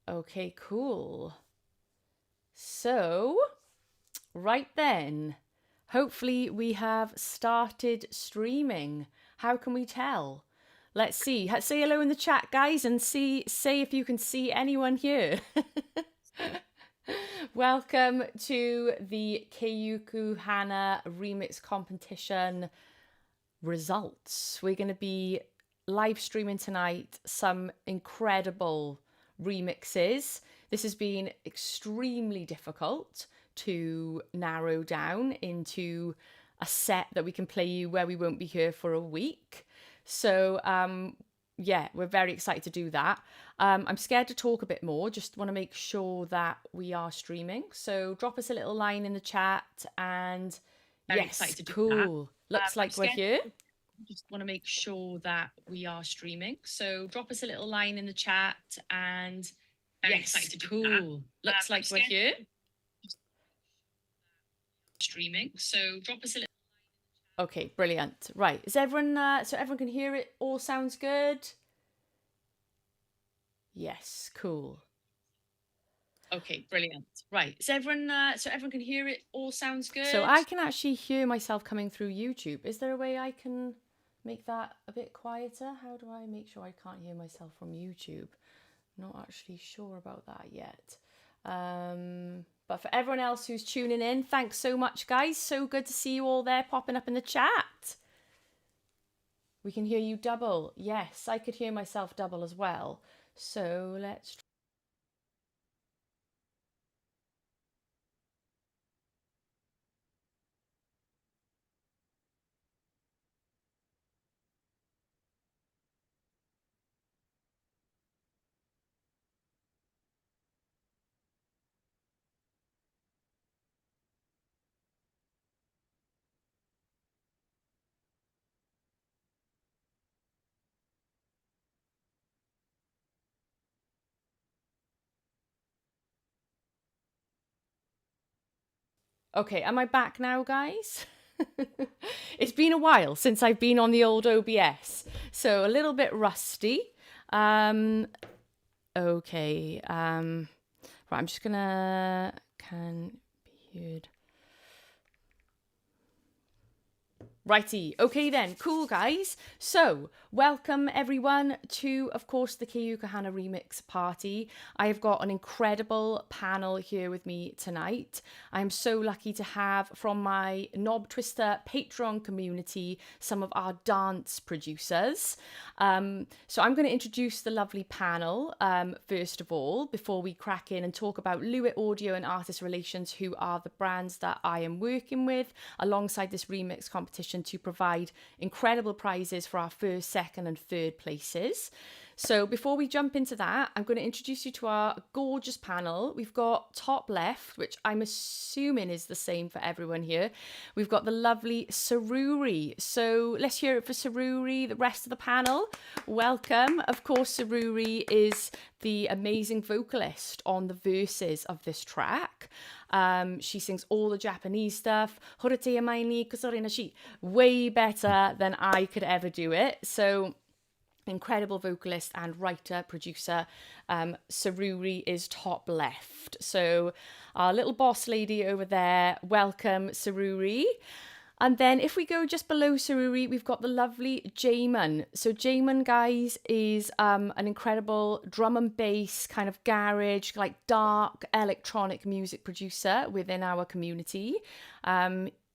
Okay, cool. So, right then, hopefully we have started streaming. How can we tell? Let's see. Say hello in the chat, guys, and say if you can see anyone here. Welcome to the Kiye Yuku Hana remix competition results. We're going to be live streaming tonight some incredible remixes. This has been extremely difficult to narrow down into a set that we can play you where we won't be here for a week. So yeah, we're very excited to do that. I'm scared to talk a bit more, just want to make sure that we are streaming. So drop us a little line in the chat and very yes, cool. Looks like we're here. Just want to make sure that we are streaming. So drop us a little line in the chat and yes, cool. Looks like we're here. Streaming. So drop us a little. Okay, brilliant. Right, is everyone so everyone can hear it? All sounds good? Yes, cool. Okay, brilliant. Right, is everyone so everyone can hear it? All sounds good? So I can actually hear myself coming through YouTube. Is there a way I can make that a bit quieter? How do I make sure I can't hear myself from YouTube? Not actually sure about that yet. But for everyone else who's tuning in, thanks so much, guys. So good to see you all there popping up in the chat. We can hear you double. Yes, I could hear myself double as well. So let's try. Okay, am I back now, guys? It's been a while since I've been on the old OBS, so a little bit rusty. Okay, right, I'm just gonna can be heard. Righty, okay then, cool guys. So, welcome everyone to, of course, the Kiye Yuku Hana remix party. I have got an incredible panel here with me tonight. I'm so lucky to have from my Knob Twister Patreon community some of our dance producers. So I'm going to introduce the lovely panel first of all, before we crack in and talk about Lynwood Audio and Artist Relations, who are the brands that I am working with alongside this remix competition to provide incredible prizes for our first, second and third places. So before we jump into that, I'm going to introduce you to our gorgeous panel. We've got top left, which I'm assuming is the same for everyone here. We've got the lovely Saruri. So let's hear it for Saruri, the rest of the panel. Welcome. Of course, Saruri is the amazing vocalist on the verses of this track. She sings all the Japanese stuff. Way better than I could ever do it. So incredible vocalist and writer, producer. Saruri is top left. So our little boss lady over there, welcome Saruri. And then if we go just below Saruri, we've got the lovely JMOD. So JMOD, guys, is an incredible drum and bass kind of garage, like dark electronic music producer within our community.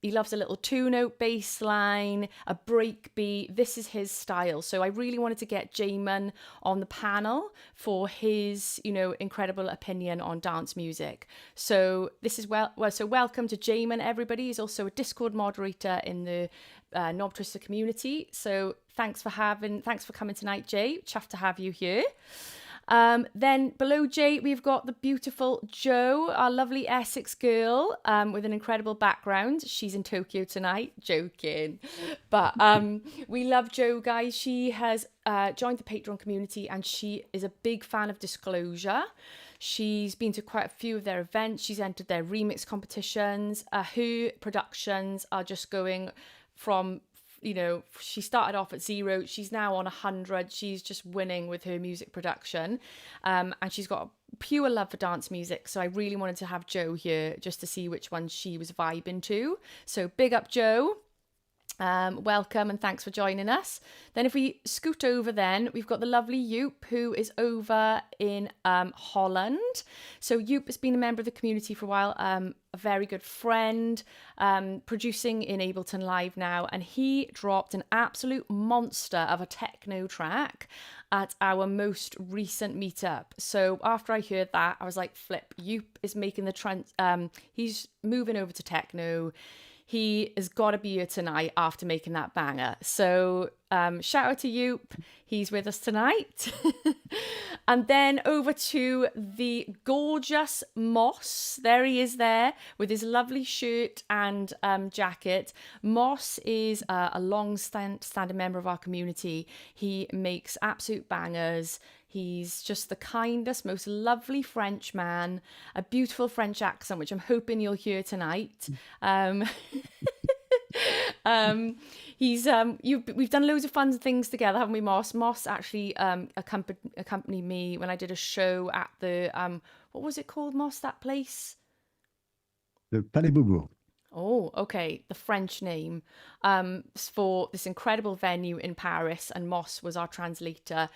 He loves a little two-note bass line, a break beat. This is his style. So I really wanted to get JMOD on the panel for his, you know, incredible opinion on dance music. So this is so welcome to JMOD, everybody. He's also a Discord moderator in the Knob Twister community. So thanks for coming tonight, Jay. Chuffed to have you here. Then below Jay, we've got the beautiful Jo, our lovely Essex girl, with an incredible background. She's in Tokyo tonight, joking. But we love Jo, guys. She has joined the Patreon community and she is a big fan of Disclosure. She's been to quite a few of their events. She's entered their remix competitions. Her productions are just going from, you know, she started off at 0. She's now on 100. She's just winning with her music production. And she's got pure love for dance music. So I really wanted to have Jo here just to see which one she was vibing to. So big up, Jo. Welcome and thanks for joining us. Then if we scoot over, then we've got the lovely Joop, who is over in Holland. So Joop has been a member of the community for a while, a very good friend, producing in Ableton Live now, and he dropped an absolute monster of a techno track at our most recent meetup. So after I heard that, I was like, flip, Joop is making the he's moving over to techno. He has got to be here tonight after making that banger. So shout out to Joop. He's with us tonight. And then over to the gorgeous Moss. There he is there with his lovely shirt and jacket. Moss is a long-standing member of our community. He makes absolute bangers. He's just the kindest, most lovely French man, a beautiful French accent, which I'm hoping you'll hear tonight. We've done loads of fun things together, haven't we, Moss? Moss actually accompanied me when I did a show at the what was it called, Moss? That place? The Palais Beaubourg. Oh, okay. The French name for this incredible venue in Paris, and Moss was our translator.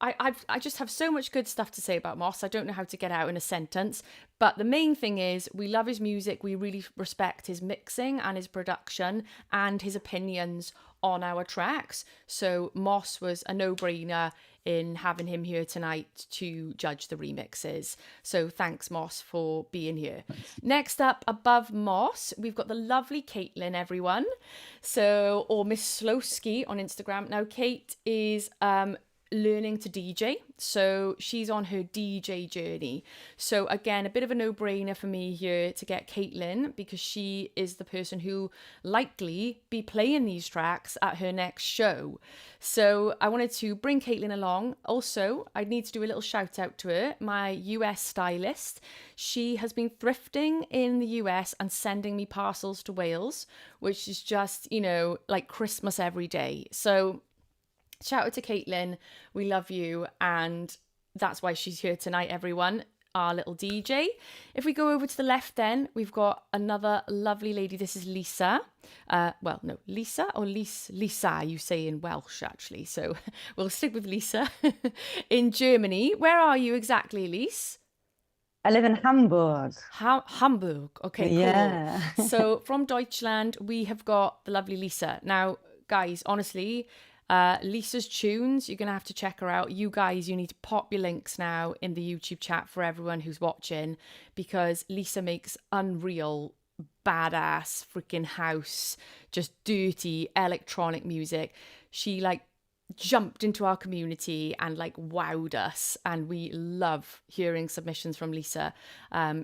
I just have so much good stuff to say about Moss. I don't know how to get out in a sentence, but the main thing is we love his music. We really respect his mixing and his production and his opinions on our tracks. So Moss was a no-brainer in having him here tonight to judge the remixes. So thanks, Moss, for being here. Thanks. Next up, above Moss, we've got the lovely Caitlin, everyone. So, or Miss Slowski on Instagram. Now, Kate is learning to DJ, so she's on her DJ journey. So again, a bit of a no-brainer for me here to get Caitlin, because she is the person who likely be playing these tracks at her next show. So I wanted to bring Caitlin along. Also, I need to do a little shout out to her, my US stylist. She has been thrifting in the US and sending me parcels to Wales, which is just, you know, like Christmas every day. So shout out to Caitlin, we love you, and that's why she's here tonight, everyone, our little DJ. If we go over to the left, then we've got another lovely lady. This is Lisa. Well, no, Lisa or Lisa, you say in Welsh, actually. So we'll stick with Lisa. In Germany. Where are you exactly, Lisa? I live in Hamburg. Hamburg. Okay, cool. Yeah. So from Deutschland, we have got the lovely Lisa. Now, guys, honestly, Lisa's tunes, you're gonna have to check her out. You guys, you need to pop your links now in the YouTube chat for everyone who's watching, because Lisa makes unreal, badass freaking house, just dirty electronic music. She like jumped into our community and like wowed us, and we love hearing submissions from Lisa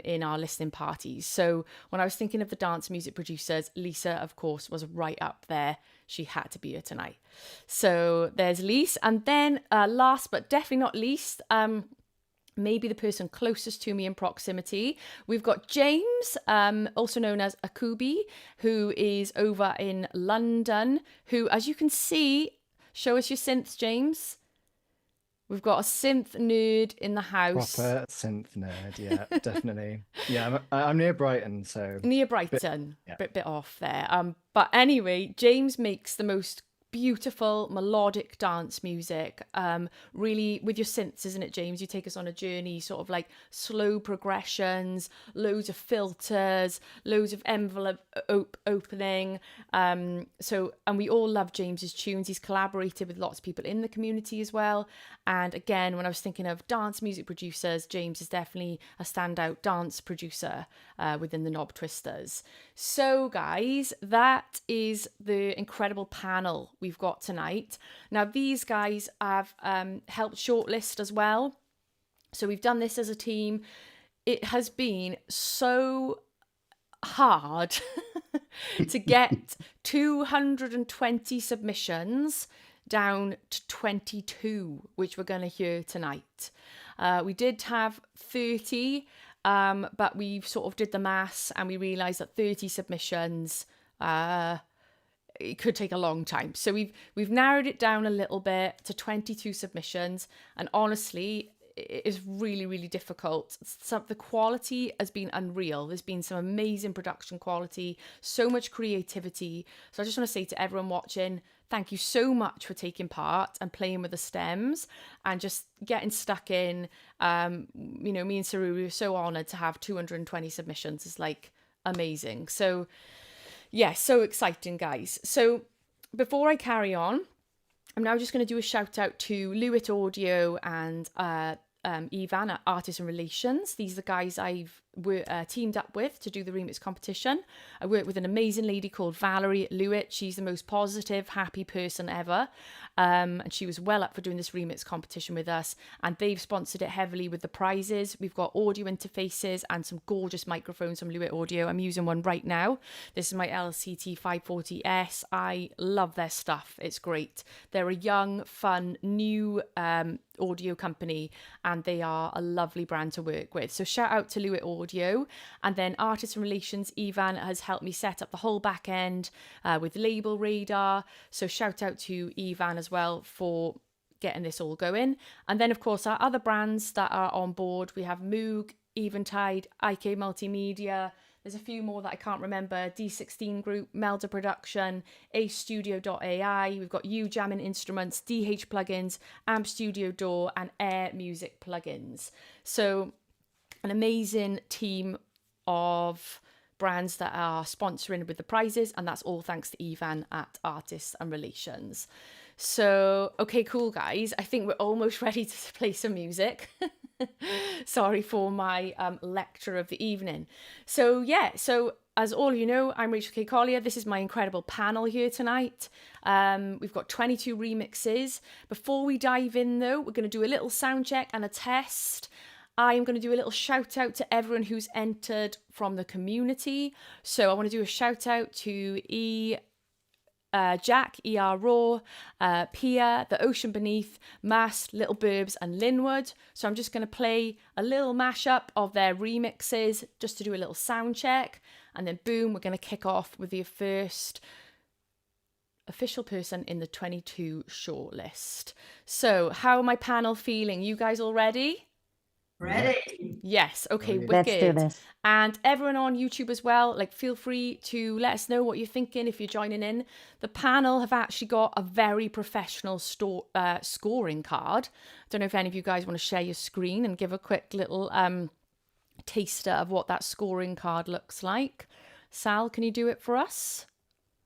in our listening parties. So when I was thinking of the dance music producers, Lisa, of course, was right up there. She had to be here tonight. So there's Lisa. And then last but definitely not least, maybe the person closest to me in proximity, we've got James, also known as Akubi, who is over in London, who, as you can see, show us your synths, James. We've got a synth nerd in the house. Proper synth nerd, yeah, definitely. Yeah, I'm near Brighton, so... Near Brighton, bit off there. But anyway, James makes the most beautiful melodic dance music, really with your synths, isn't it, James? You take us on a journey, sort of like slow progressions, loads of filters, loads of envelope opening, and we all love James's tunes. He's collaborated with lots of people in the community as well, and again, when I was thinking of dance music producers, James is definitely a standout dance producer within the Knob Twisters. So guys, that is the incredible panel we've got tonight. Now these guys have helped shortlist as well, so we've done this as a team. It has been so hard to get 220 submissions down to 22, which we're going to hear tonight. We did have 30, but we sort of did the maths and we realised that 30 submissions, it could take a long time. So we've narrowed it down a little bit to 22 submissions. And honestly, it is really, really difficult. The quality has been unreal. There's been some amazing production quality, so much creativity. So I just want to say to everyone watching, thank you so much for taking part and playing with the stems and just getting stuck in. You know, me and Saruri are so honoured to have 220 submissions. It's like amazing. So yeah, so exciting, guys. So before I carry on, I'm now just going to do a shout out to Lynwood Audio and Ivan at Artists and Relations. These are the guys I've teamed up with to do the remix competition. I work with an amazing lady called Valerie at Lynwood. She's the most positive, happy person ever. And she was well up for doing this remix competition with us. And they've sponsored it heavily with the prizes. We've got audio interfaces and some gorgeous microphones from Lynwood Audio. I'm using one right now. This is my LCT 540S. I love their stuff. It's great. They're a young, fun, new audio company, and they are a lovely brand to work with. So shout out to Lynwood Audio. And then Artists and Relations, Ivan has helped me set up the whole back end with Label Radar. So shout out to Ivan as well for getting this all going. And then of course our other brands that are on board, we have Moog, Eventide, IK Multimedia. There's a few more that I can't remember. D16 Group, Melda Production, AStudio.ai. We've got U Jamming Instruments, DH Plugins, Amp Studio Door, and Air Music Plugins. So an amazing team of brands that are sponsoring with the prizes, and that's all thanks to Ivan at Artists and Relations. So, okay, cool, guys. I think we're almost ready to play some music. Sorry for my lecture of the evening. So, yeah, so as all you know, I'm Rachel K. Collier. This is my incredible panel here tonight. We've got 22 remixes. Before we dive in, though, we're going to do a little sound check and a test. I am going to do a little shout out to everyone who's entered from the community. So I want to do a shout out to Jack, ER Raw, Pia, The Ocean Beneath, Mast, Little Burbs, and Lynwood. So I'm just going to play a little mashup of their remixes just to do a little sound check. And then boom, we're going to kick off with the first official person in the 22 shortlist. So how are my panel feeling? You guys all ready? Ready. Yes. Okay. Ready. Wicked. Let's do this. And everyone on YouTube as well, like feel free to let us know what you're thinking if you're joining in. The panel have actually got a very professional scoring card. I don't know if any of you guys want to share your screen and give a quick little taster of what that scoring card looks like. Sal, can you do it for us?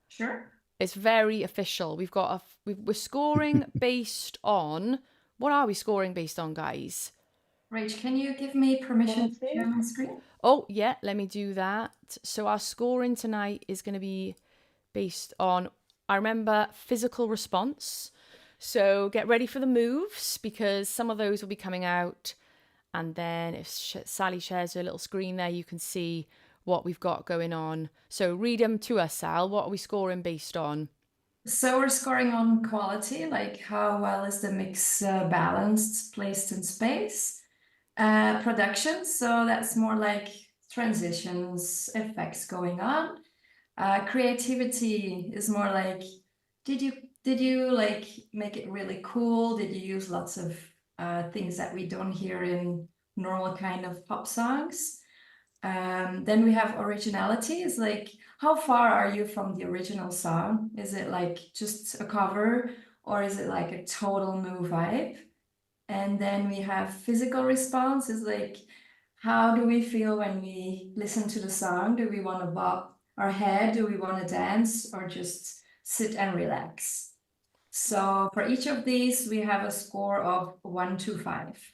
Sure. It's very official. We've got we're scoring based on, what are we scoring based on, guys? Rach, can you give me permission to share my screen? Oh, yeah, let me do that. So our scoring tonight is going to be based on, I remember, physical response. So get ready for the moves because some of those will be coming out. And then if Sally shares her little screen there, you can see what we've got going on. So read them to us, Sal. What are we scoring based on? So we're scoring on quality, like how well is the mix balanced, placed in space. Production, so that's more like transitions, effects going on. Creativity is more like, did you like make it really cool? Did you use lots of things that we don't hear in normal kind of pop songs? Then we have originality, is like, how far are you from the original song? Is it like just a cover or is it like a total new vibe? And then we have physical response, is like, how do we feel when we listen to the song? Do we want to bob our head? Do we want to dance or just sit and relax? So for each of these, we have a score of 1 to 5.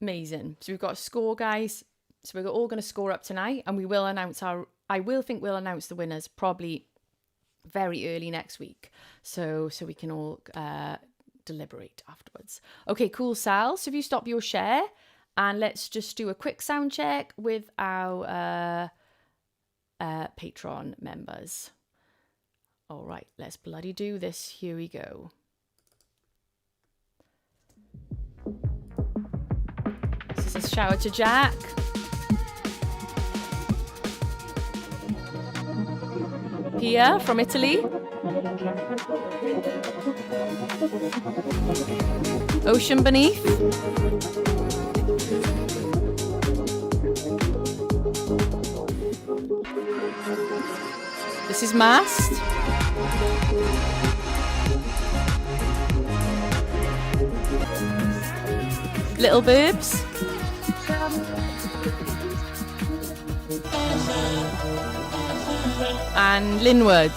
Amazing. So we've got a score, guys. So we're all going to score up tonight and we will announce we'll announce the winners probably very early next week. So we can all deliberate afterwards. Okay, cool, Sal. So if you stop your share and let's just do a quick sound check with our Patreon members. All right, let's bloody do this. Here we go. This is a shout out to Jack. Pia from Italy. Ocean Beneath. This is Mast. Little Boobs. And Lynwood.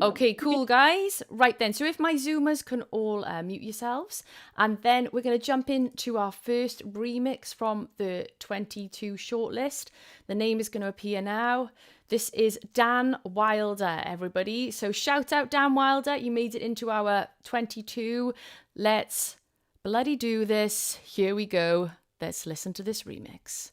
Okay, cool guys. Right then, so if my Zoomers can all mute yourselves, and then we're going to jump into our first remix from the 22 shortlist. The name is going to appear now. This is Dan Wilder, everybody. So shout out Dan Wilder, you made it into our 22. Let's bloody do this. Here we go. Let's listen to this remix.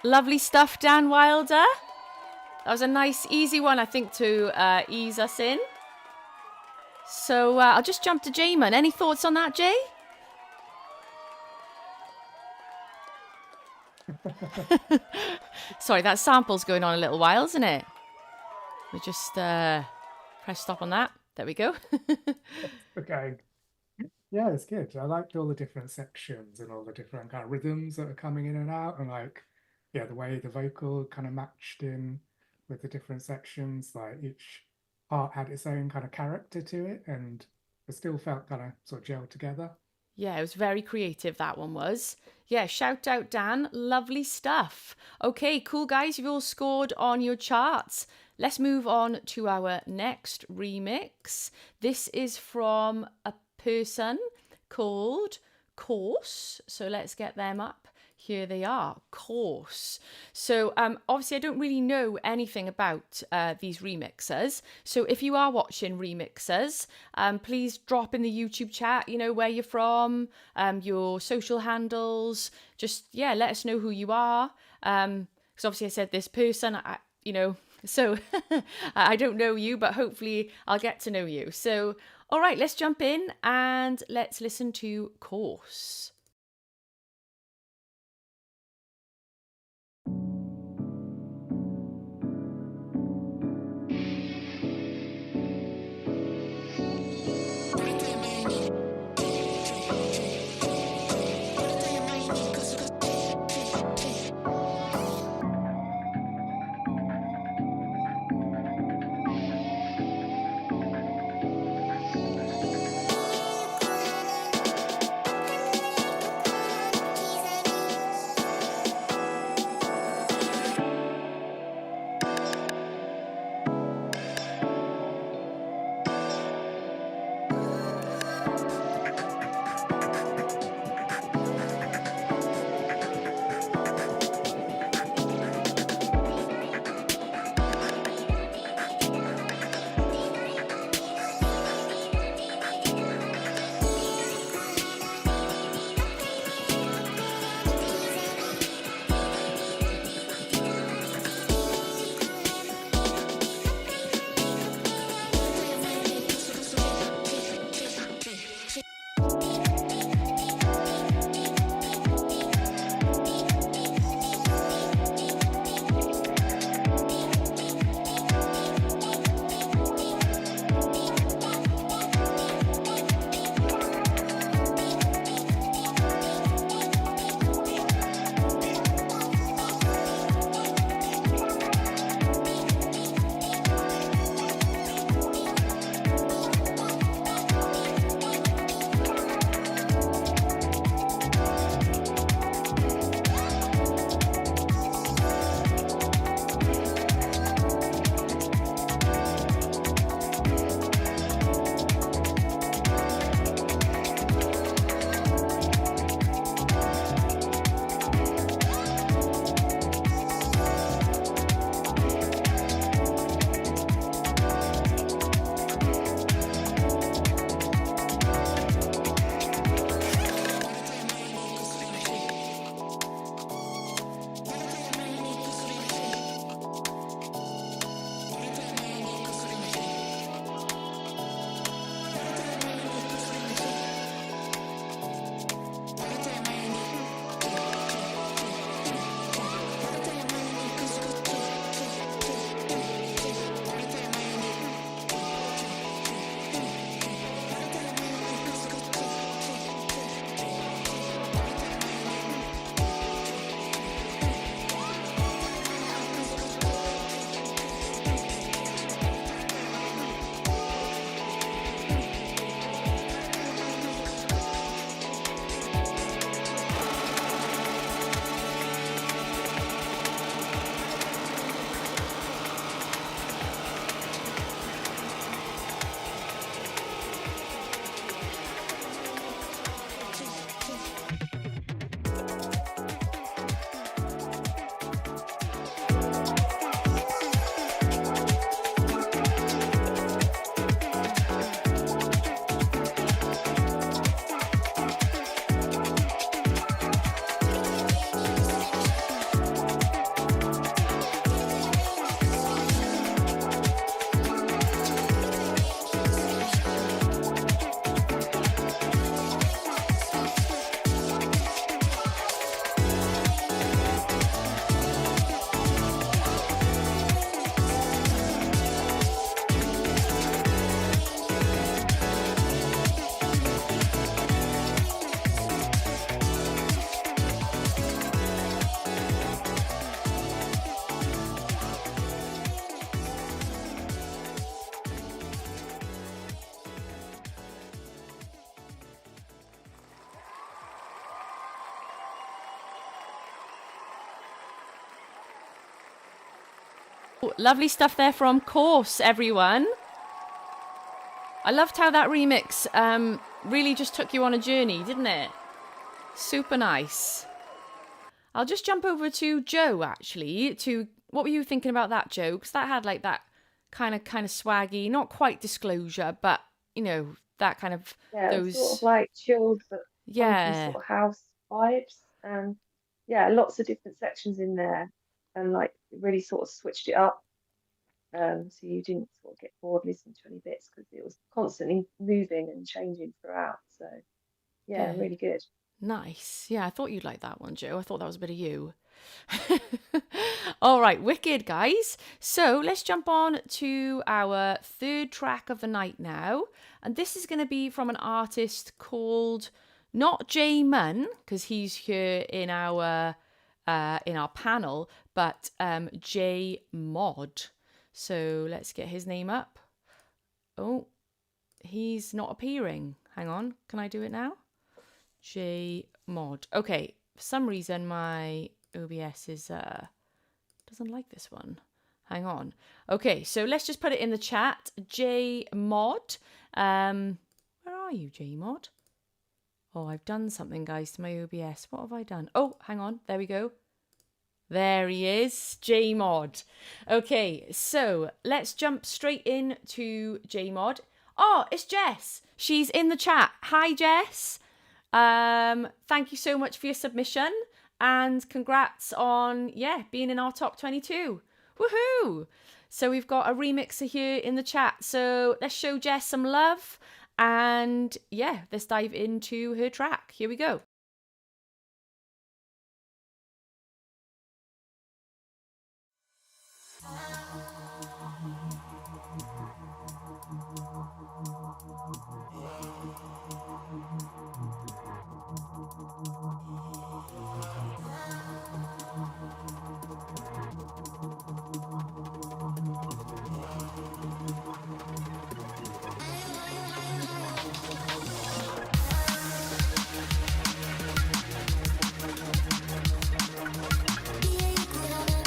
Lovely stuff, Dan Wilder. That was a nice, easy one, I think, to ease us in. So I'll just jump to Jamin. Any thoughts on that, Jay? Sorry, that sample's going on a little while, isn't it? We just press stop on that. There we go. Okay. Yeah, it's good. I liked all the different sections and all the different kind of rhythms that are coming in and out, and like, yeah, the way the vocal kind of matched in with the different sections. Like each part had its own kind of character to it, and it still felt kind of sort of gelled together. Yeah, it was very creative, that one was. Yeah, shout out, Dan. Lovely stuff. Okay, cool, guys. You've all scored on your charts. Let's move on to our next remix. This is from a person called Kource. So let's get them up here they are, Kource. So obviously I don't really know anything about these remixers. So if you are watching Remixes, please drop in the YouTube chat, you know, where you're from, your social handles. Just, yeah, let us know who you are. Because obviously I said this person, you know, so I don't know you, but hopefully I'll get to know you. So, all right, let's jump in and let's listen to Kource. Lovely stuff there from Kource, everyone. I loved how that remix really just took you on a journey, didn't it? Super nice. I'll just jump over to Joe, actually. What were you thinking about that, Joe? Because that had like that kind of swaggy, not quite Disclosure, but you know, that kind of Yeah, those. sort of like chilled but funky Yeah. sort of house vibes, and yeah, lots of different sections in there, and like really sort of switched it up, so you didn't sort of get bored listening to any bits because it was constantly moving and changing throughout. So yeah, really good. Nice. Yeah, I thought you'd like that one, Joe. I thought that was a bit of you. All right, wicked, guys. So let's jump on to our third track of the night now. And this is going to be from an artist called not JMOD, because he's here in our panel, but JMOD. So let's get his name up. Oh, he's not appearing. Hang on. Can I do it now? JMOD. Okay, for some reason my OBS is doesn't like this one. Hang on. Okay, so let's just put it in the chat. JMOD. Where are you, JMOD? Oh, I've done something, guys, to my OBS. What have I done? Oh, hang on. There we go. There he is, JMOD. Okay, so let's jump straight in to JMOD. Oh, it's Jess. She's in the chat. Hi, Jess. Thank you so much for your submission, and congrats on being in our top 22. Woohoo! So we've got a remixer here in the chat, so let's show Jess some love, and let's dive into her track. Here we go. Kiye Yuku Hana,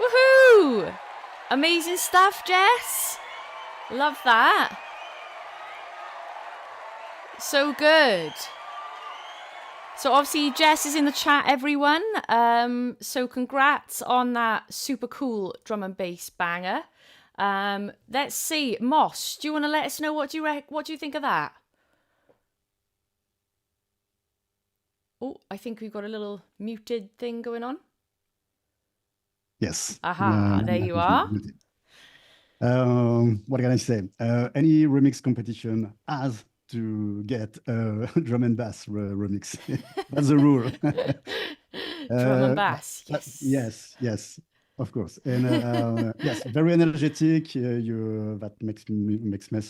Woohoo! Amazing stuff, Jess. Love that. So good. So obviously Jess is in the chat, everyone. So congrats on that super cool drum and bass banger. Let's see, Moss, do you want to let us know what do you think of that? Oh, I think we've got a little muted thing going on. Yes. Aha, there you are. What can I say? Any remix competition has to get a drum and bass remix. That's the rule. Drum and bass, yes. Yes, of course. And yes, very energetic. That makes me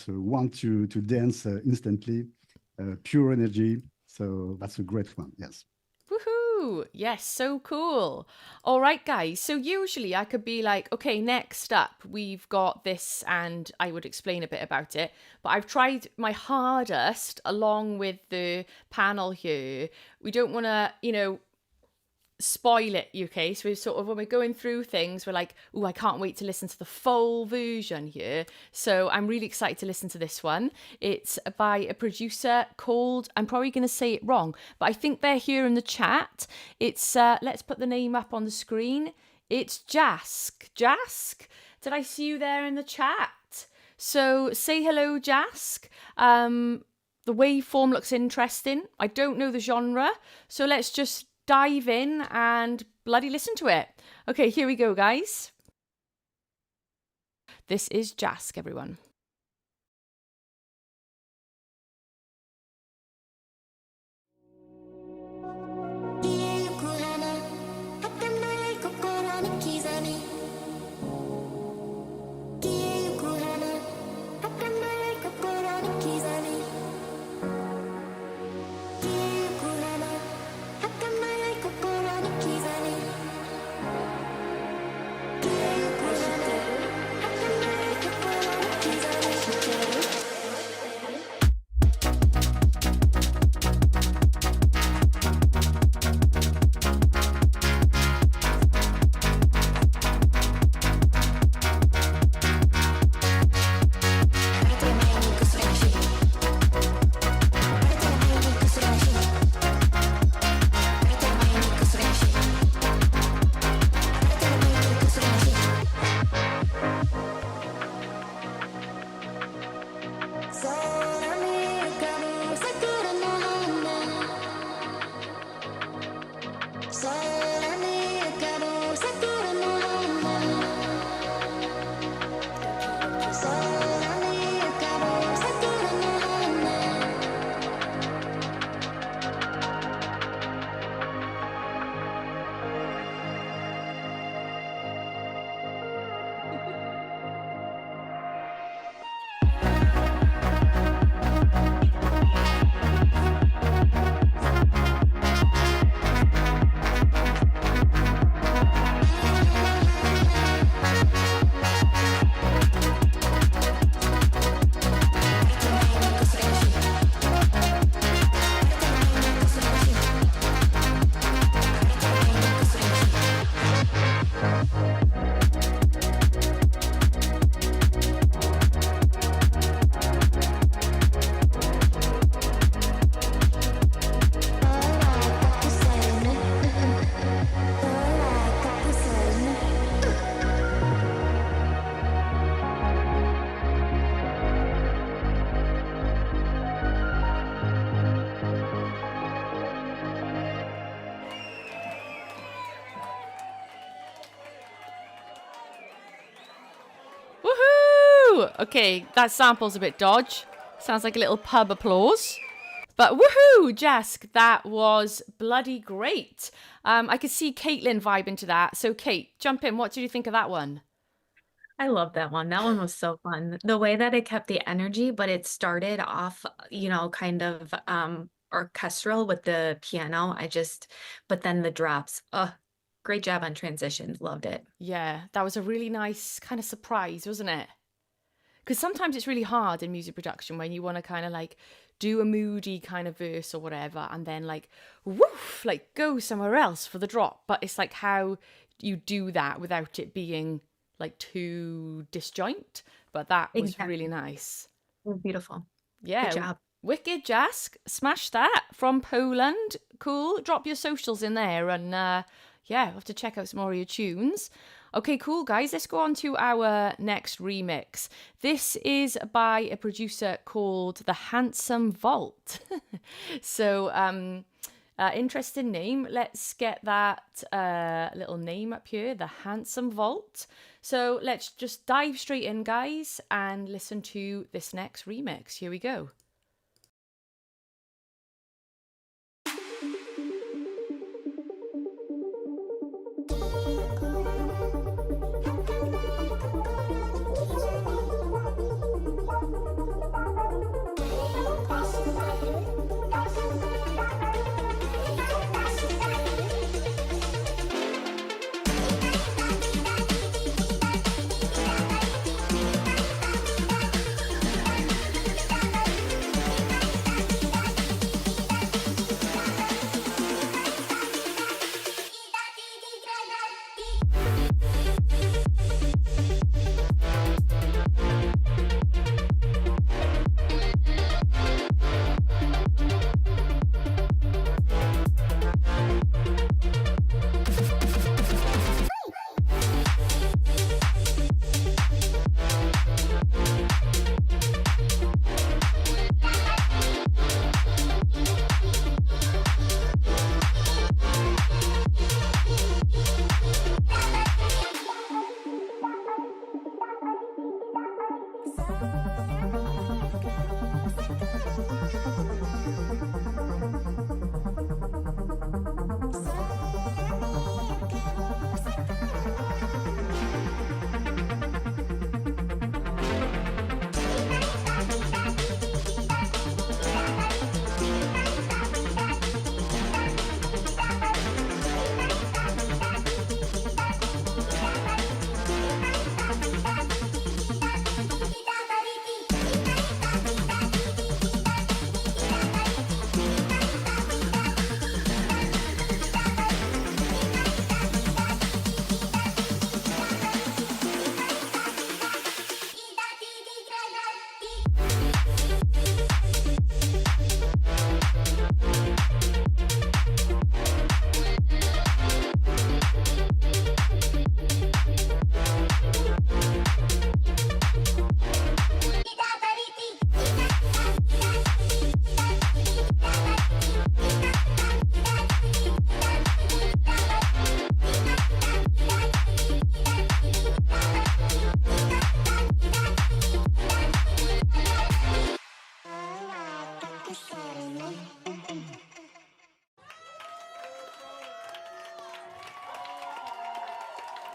want to dance instantly. Pure energy. So that's a great one. Yes. Woohoo! Yes, so cool. All right, guys. So usually I could be like, okay, next up, we've got this, and I would explain a bit about it. But I've tried my hardest along with the panel here. We don't want to, spoil it, okay? So we're sort of, when we're going through things, we're like, oh, I can't wait to listen to the full version here. So I'm really excited to listen to this one. It's by a producer called, I'm probably going to say it wrong, but I think they're here in the chat. It's, let's put the name up on the screen. It's Jasq. Jasq? Did I see you there in the chat? So say hello, Jasq. The waveform looks interesting. I don't know the genre, so let's just dive in and bloody listen to it. Okay, here we go, guys. This is Jasq, everyone. Kiye Yuku Hana, hatanai kokoro ni kizami. Kiye Yuku Hana, hatanai kokoro ni kizami. Kiye Yuku Hana, hatanai kokoro ni kizami. Kiye Yuku Hana, hatanai kokoro ni kizami. Okay, that sample's a bit dodge. Sounds like a little pub applause. But woohoo, Jasq, that was bloody great. I could see Caitlin vibing to that. So Kate, jump in. What did you think of that one? I love that one. That one was so fun. The way that it kept the energy, but it started off, kind of orchestral with the piano. But then the drops. Great job on transitions. Loved it. Yeah, that was a really nice kind of surprise, wasn't it? Because sometimes it's really hard in music production when you want to kind of like do a moody kind of verse or whatever, and then like woof, like go somewhere else for the drop. But it's like how you do that without it being like too disjoint. But that was Exactly. really nice. Beautiful. Yeah. Good job. Wicked, Jasq. Smash that. From Poland. Cool. Drop your socials in there, and yeah, we'll have to check out some more of your tunes. Okay, cool, guys. Let's go on to our next remix. This is by a producer called The Handsome Vault. So, interesting name. Let's get that little name up here, The Handsome Vault. So let's just dive straight in, guys, and listen to this next remix. Here we go.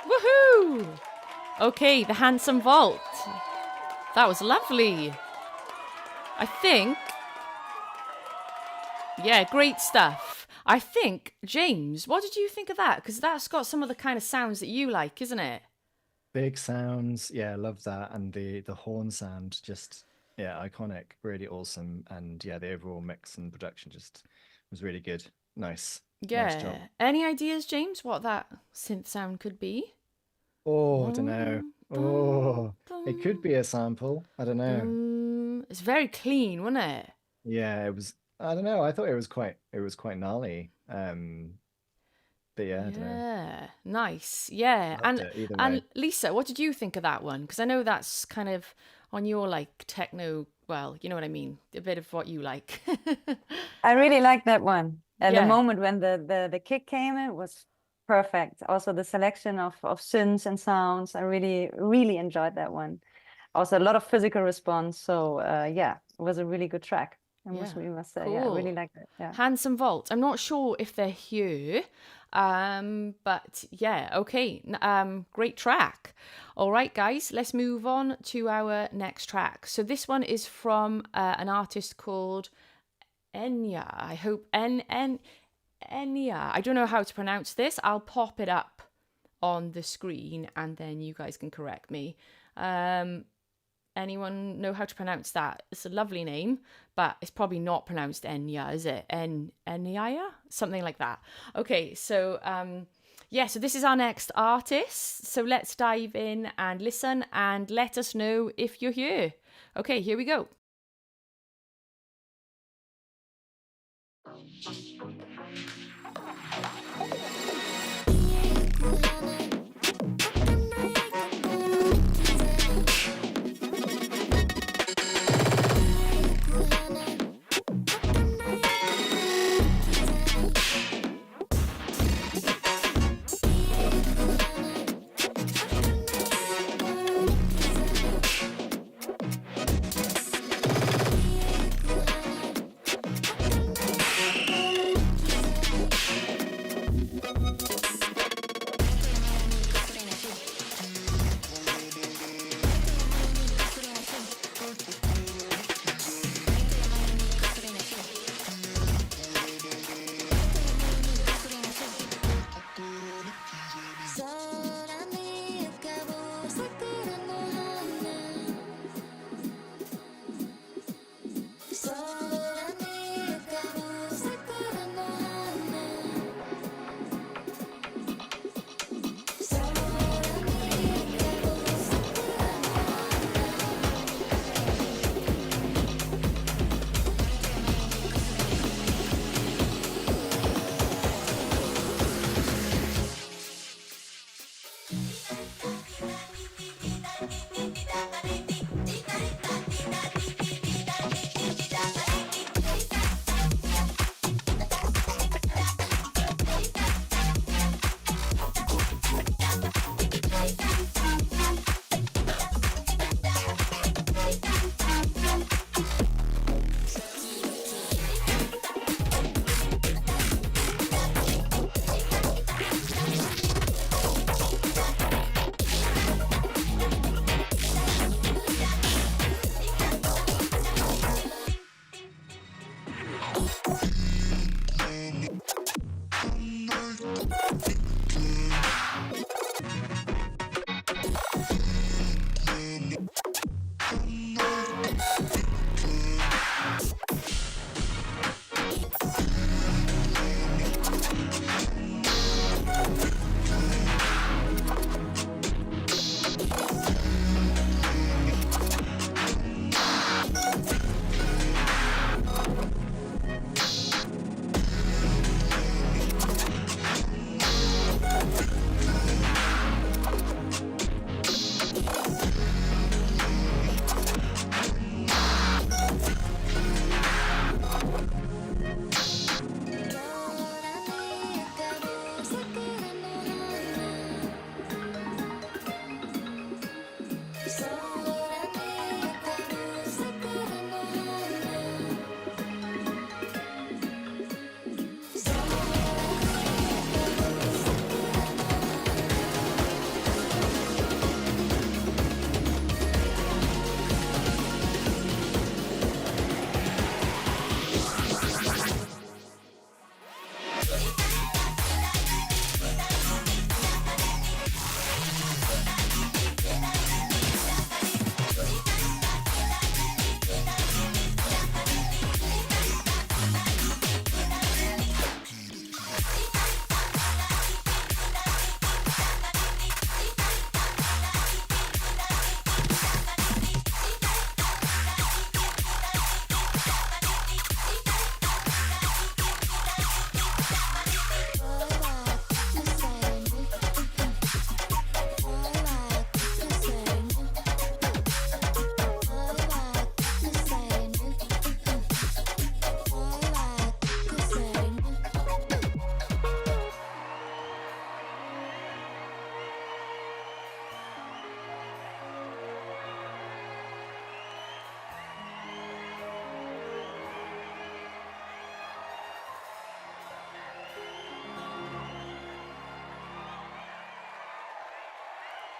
Woohoo! Okay, The Handsome Vault. That was lovely. I think... Yeah, great stuff. I think, James, what did you think of that? Because that's got some of the kind of sounds that you like, isn't it? Big sounds, yeah, love that, and the horn sound, just iconic, really awesome, and yeah, the overall mix and production just was really good. Nice job. Yeah. Any ideas, James, what that synth sound could be? Oh, I don't know. Oh, it could be a sample. I don't know. It's very clean, wasn't it? Yeah, it was. I don't know. I thought it was quite gnarly. But yeah, I don't know. Yeah, nice. Yeah, Loved it either and way. Lisa, what did you think of that one? Because I know that's kind of on your like techno. Well, you know what I mean. A bit of what you like. I really like that one. And Yeah. the moment when the kick came, it was perfect. Also the selection of synths and sounds, I really enjoyed that one. Also a lot of physical response. So yeah, it was a really good track. I must say, yeah, I really Cool. liked it. Yeah. Handsome Vault. I'm not sure if they're here, but yeah, okay. Great track. All right, guys, let's move on to our next track. So this one is from an artist called Ennoia. I hope Ennoia. I don't know how to pronounce this. I'll pop it up on the screen and then you guys can correct me. Anyone know how to pronounce that? It's a lovely name, but it's probably not pronounced Enya, is it? Ennoia? Something like that. Okay, so yeah, so this is our next artist. So let's dive in and listen and let us know if you're here. Okay, here we go.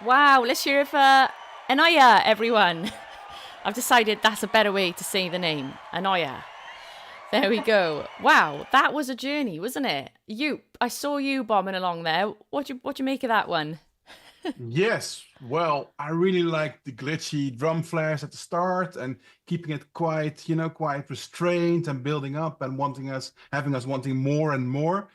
Wow, let's hear it for Ennoia, everyone. I've decided that's a better way to say the name, Ennoia. There we go. Wow, that was a journey, wasn't it? I saw you bombing along there. What you make of that one? Yes, well, I really like the glitchy drum flares at the start and keeping it quite, quite restrained and building up and having us wanting more and more.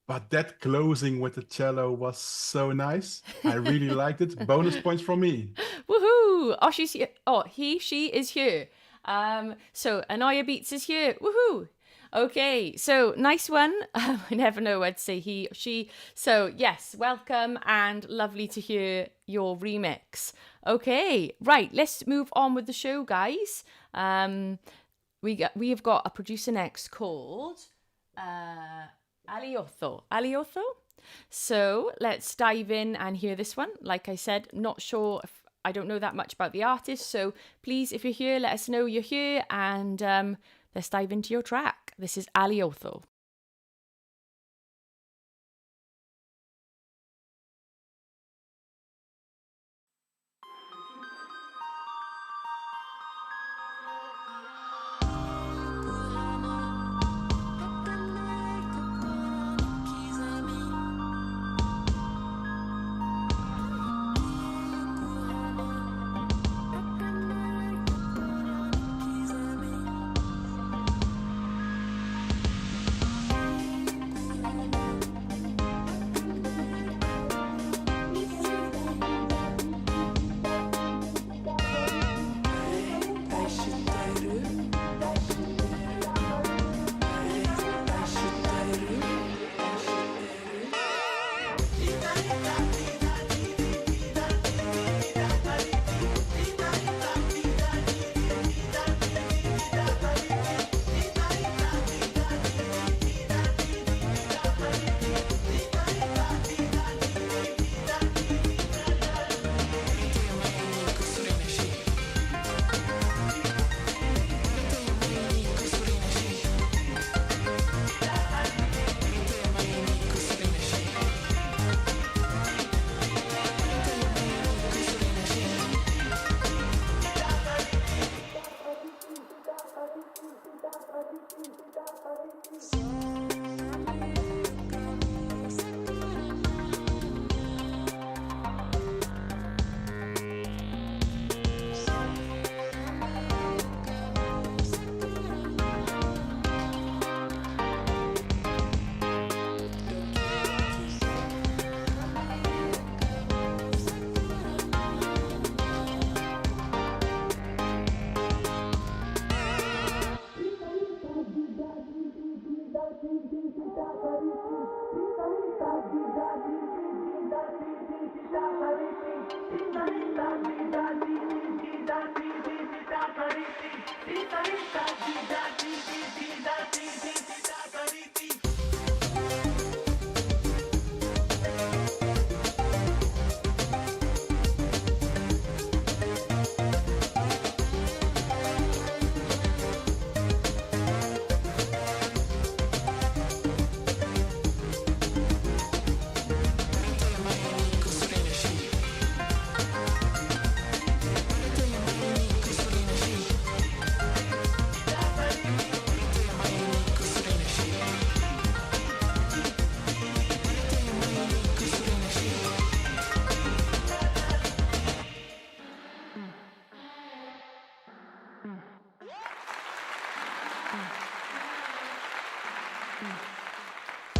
But that closing with the cello was so nice. I really liked it. Bonus points from me. Woohoo! Oh, she's here. Oh, she is here. So Ennoia Beats is here. Woohoo! Okay, so nice one. I never know I'd say he, she. So yes, welcome and lovely to hear your remix. Okay, right, let's move on with the show, guys. We have got a producer next called Aliotho. Aliotho? So let's dive in and hear this one. Like I said, not sure if I don't know that much about the artist. So please, if you're here, let us know you're here and let's dive into your track. This is Aliotho.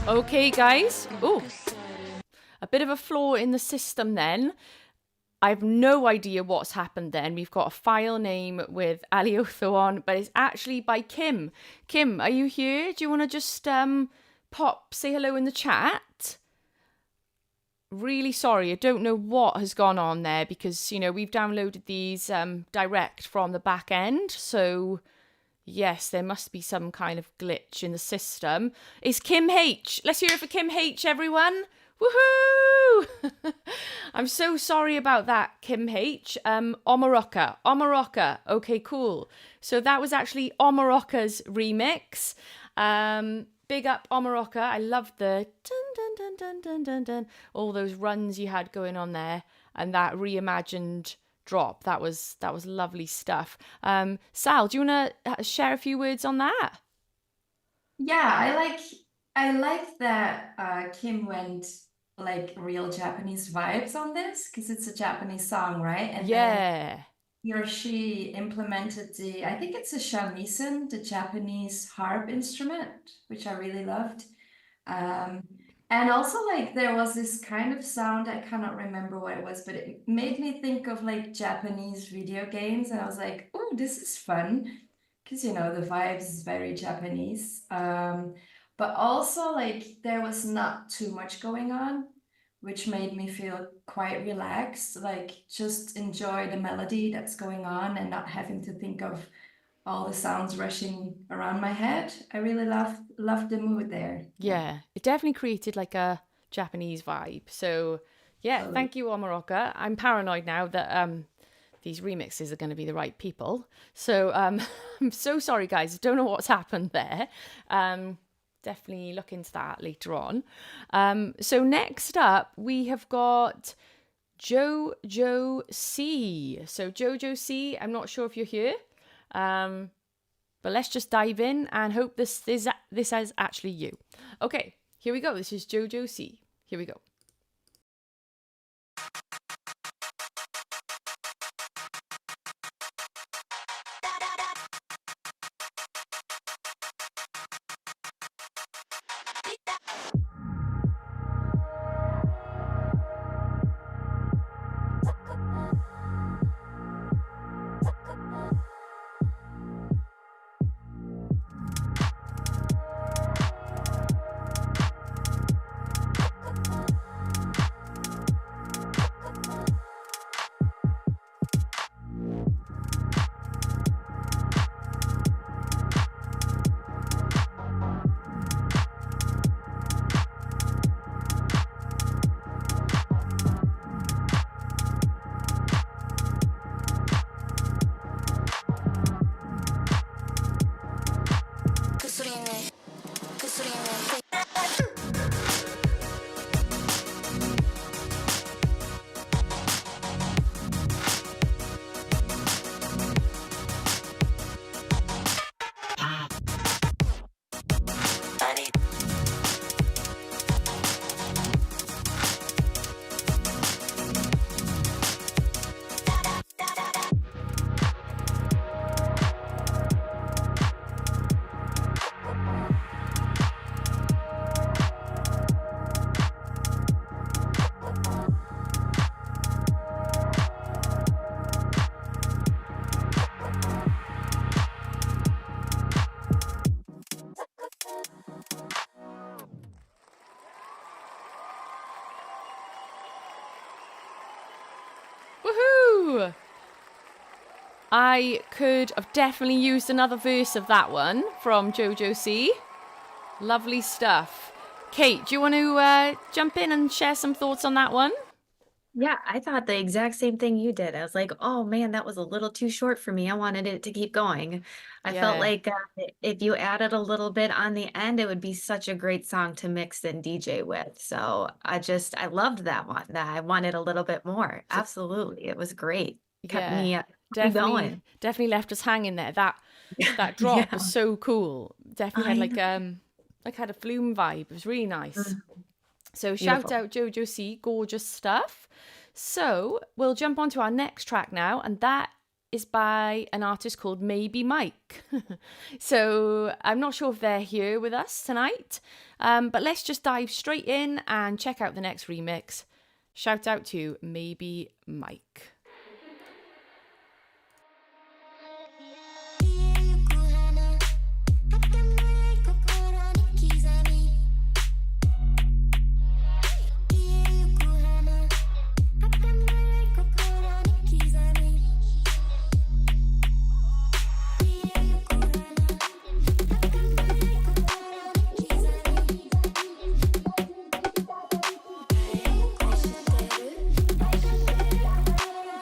Okay, guys. Oh, a bit of a flaw in the system then. I have no idea what's happened then. We've got a file name with Aliotho on, but it's actually by Kim. Kim, are you here? Do you want to just say hello in the chat? Really sorry, I don't know what has gone on there because, we've downloaded these direct from the back end. So, yes, there must be some kind of glitch in the system. It's Kim H. Let's hear it for Kim H, everyone. Woohoo! I'm so sorry about that, Kim H. Omaroka. Okay, cool. So that was actually Omaroka's remix. Big up Omaroka. I loved the dun dun dun dun dun dun dun, all those runs you had going on there, and that reimagined drop. That was lovely stuff. Sal, do you want to share a few words on that? Yeah, I like that Kim went like real Japanese vibes on this because it's a Japanese song, right? And then Yeah. he or she implemented I think it's a shamisen, the Japanese harp instrument, which I really loved. And also like there was this kind of sound, I cannot remember what it was, but it made me think of like Japanese video games. And I was like, oh, this is fun. Because, you know, the vibes is very Japanese. But also like there was not too much going on, which made me feel quite relaxed, like just enjoy the melody that's going on and not having to think of all the sounds rushing around my head. I really loved the mood there. Yeah, it definitely created like a Japanese vibe. So yeah, Totally. thank you, Omaroka. I'm paranoid now that these remixes are going to be the right people. So I'm so sorry, guys. Don't know what's happened there. Definitely look into that later on. So next up, we have got Jojo C. So Jojo C, I'm not sure if you're here. But let's just dive in and hope this is actually you. Okay, here we go. This is Jojo C. Here we go. Woohoo! I could have definitely used another verse of that one from Jojo C. Lovely stuff. Kate, do you want to jump in and share some thoughts on that one? Yeah, I thought the exact same thing you did. I was like, oh man, that was a little too short for me. I wanted it to keep going. I felt Yeah. like if you added a little bit on the end, it would be such a great song to mix and DJ with. So I loved that one. That I wanted a little bit more. Absolutely. It was great. It kept me going. Definitely left us hanging there. That drop Yeah. was so cool. Definitely had I like had a flume vibe. It was really nice. Mhm. So shout Beautiful. out Jojo C, gorgeous stuff. So we'll jump on to our next track now, and that is by an artist called Maybe Mike. So I'm not sure if they're here with us tonight, but let's just dive straight in and check out the next remix. Shout out to Maybe Mike. Kiye Yuku Hana, hatanai kokoro ni kizami. Kiye Yuku Hana, hatanai kokoro ni kizami. Kiye Yuku Hana, hatanai kokoro ni kizami. Aishiteru, aishiteru.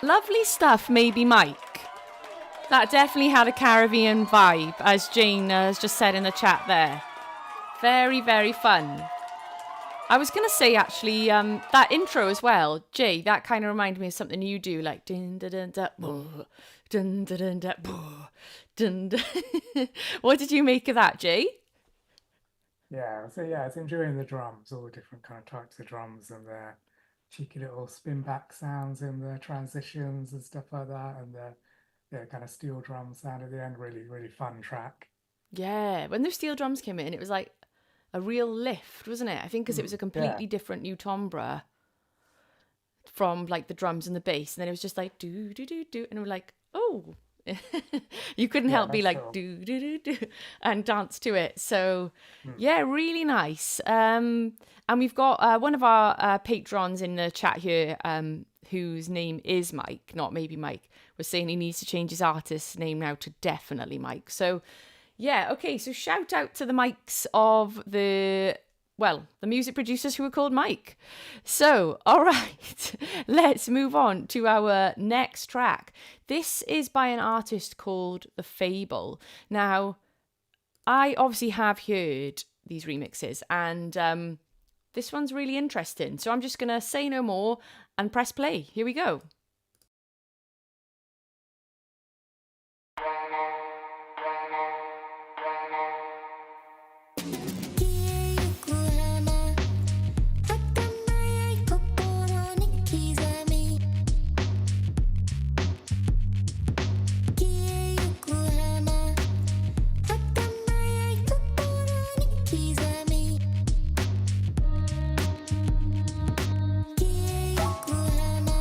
Lovely stuff, maybe Mike. That definitely had a Caribbean vibe, as Jane has just said in the chat there. Very, very fun. I was going to say, actually, that intro as well, Jay, that kind of reminded me of something you do, like dun dun dun dun boo, dun dun dun dun boo, dun dun. What did you make of that, Jay? Yeah, so yeah, it's enjoying the drums, all the different kind of types of drums and their cheeky little spin back sounds and the transitions and stuff like that, and the kind of steel drum sound at the end. Really, really fun track. Yeah, when those steel drums came in, it was like a real lift, wasn't it? I think because it was a completely different new timbre from like the drums and the bass, and then it was just like do do do do, and we're like, oh, you couldn't help be like do do do do and dance to it. So yeah, really nice. And we've got one of our patrons in the chat here, whose name is Mike, not maybe Mike, was saying he needs to change his artist name now to definitely Mike. So yeah, okay, so shout out to the Mikes of the music producers who were called Mike. So, all right, let's move on to our next track. This is by an artist called The Fable. Now, I obviously have heard these remixes, and this one's really interesting. So I'm just going to say no more and press play. Here we go. Kiye Yuku Hana, Watanayai kokoro ni kizami. Kiye Yuku Hana, Watanayai kokoro ni kizami. Kiye Yuku Hana,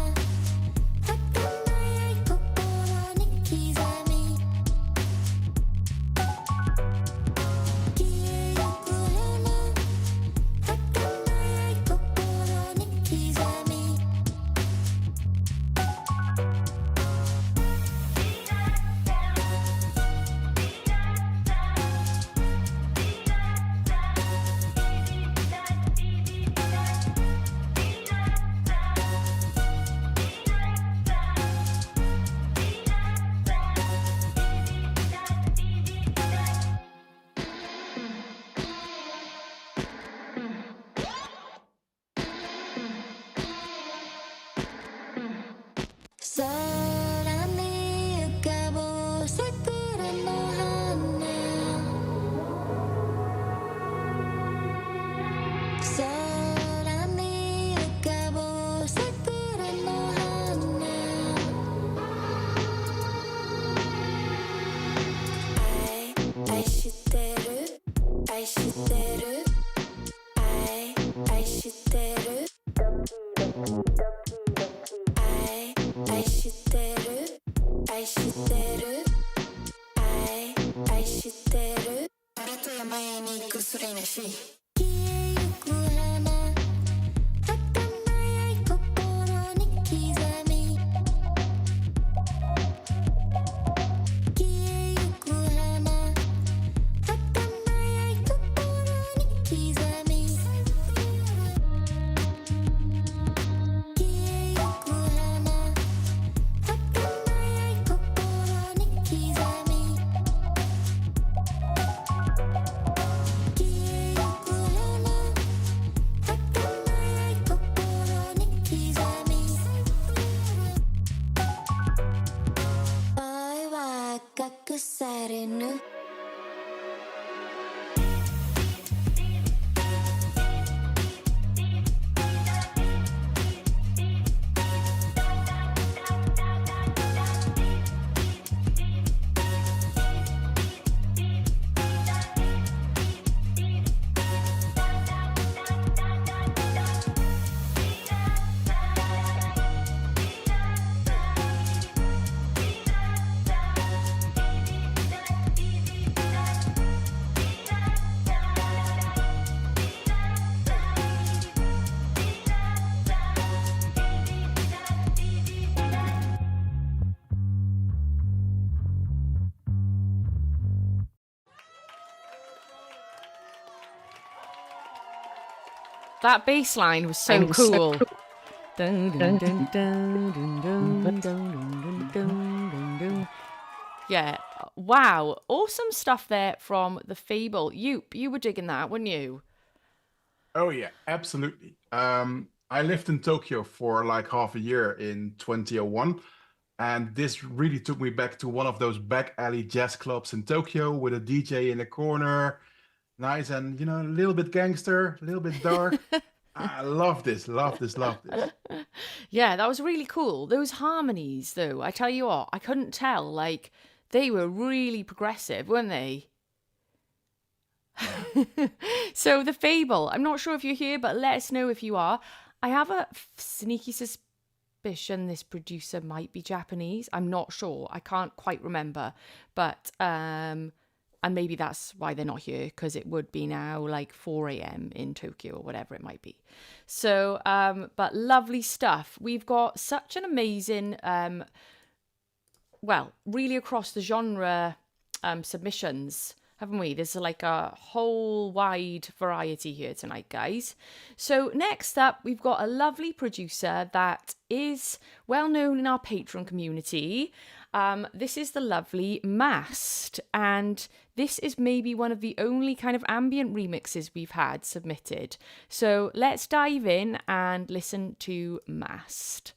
Watanayai kokoro ni kizami. Kiye Yuku Hana, Watanayai kokoro ni kizami. Sora ni ukabo sakura no hana. Sora ni ukabo sakura no hana. Ai shiteru, ai shiteru, ai shiteru. Ai shiteru, ai shiteru, ai shiteru. Arato ya mae ni iku sore nashi. Kiye Yuku Hana, Watanayai kokoro ni kizami. Kiye Yuku Hana, Watanayai kokoro ni kizami. Kiye Yuku Hana, Watanayai kokoro ni kizami. Kiye Yuku Hana, Watanayai kokoro ni kizami. Oi wa kakusarenu. That bass line was so cool. Dun, dun, dun, dun, dun, dun, dun. Yeah. Wow. Awesome stuff there from the Fable. You were digging that, weren't you? Oh yeah, absolutely. I lived in Tokyo for like half a year in 2001, and this really took me back to one of those back alley jazz clubs in Tokyo with a DJ in the corner, nice and a little bit gangster, a little bit dark. I love this. Yeah, that was really cool. Those harmonies, though, I tell you what, I couldn't tell. Like, they were really progressive, weren't they? So the Fable, I'm not sure if you're here, but let us know if you are. I have a sneaky suspicion this producer might be Japanese. I'm not sure. I can't quite remember. But, and maybe that's why they're not here, because it would be now like 4 a.m. in Tokyo or whatever it might be. So, but lovely stuff. We've got such an amazing, well, really across the genre submissions, haven't we? There's like a whole wide variety here tonight, guys. So next up, we've got a lovely producer that is well known in our Patreon community. This is the lovely Mast, and this is maybe one of the only kind of ambient remixes we've had submitted. So let's dive in and listen to Mast.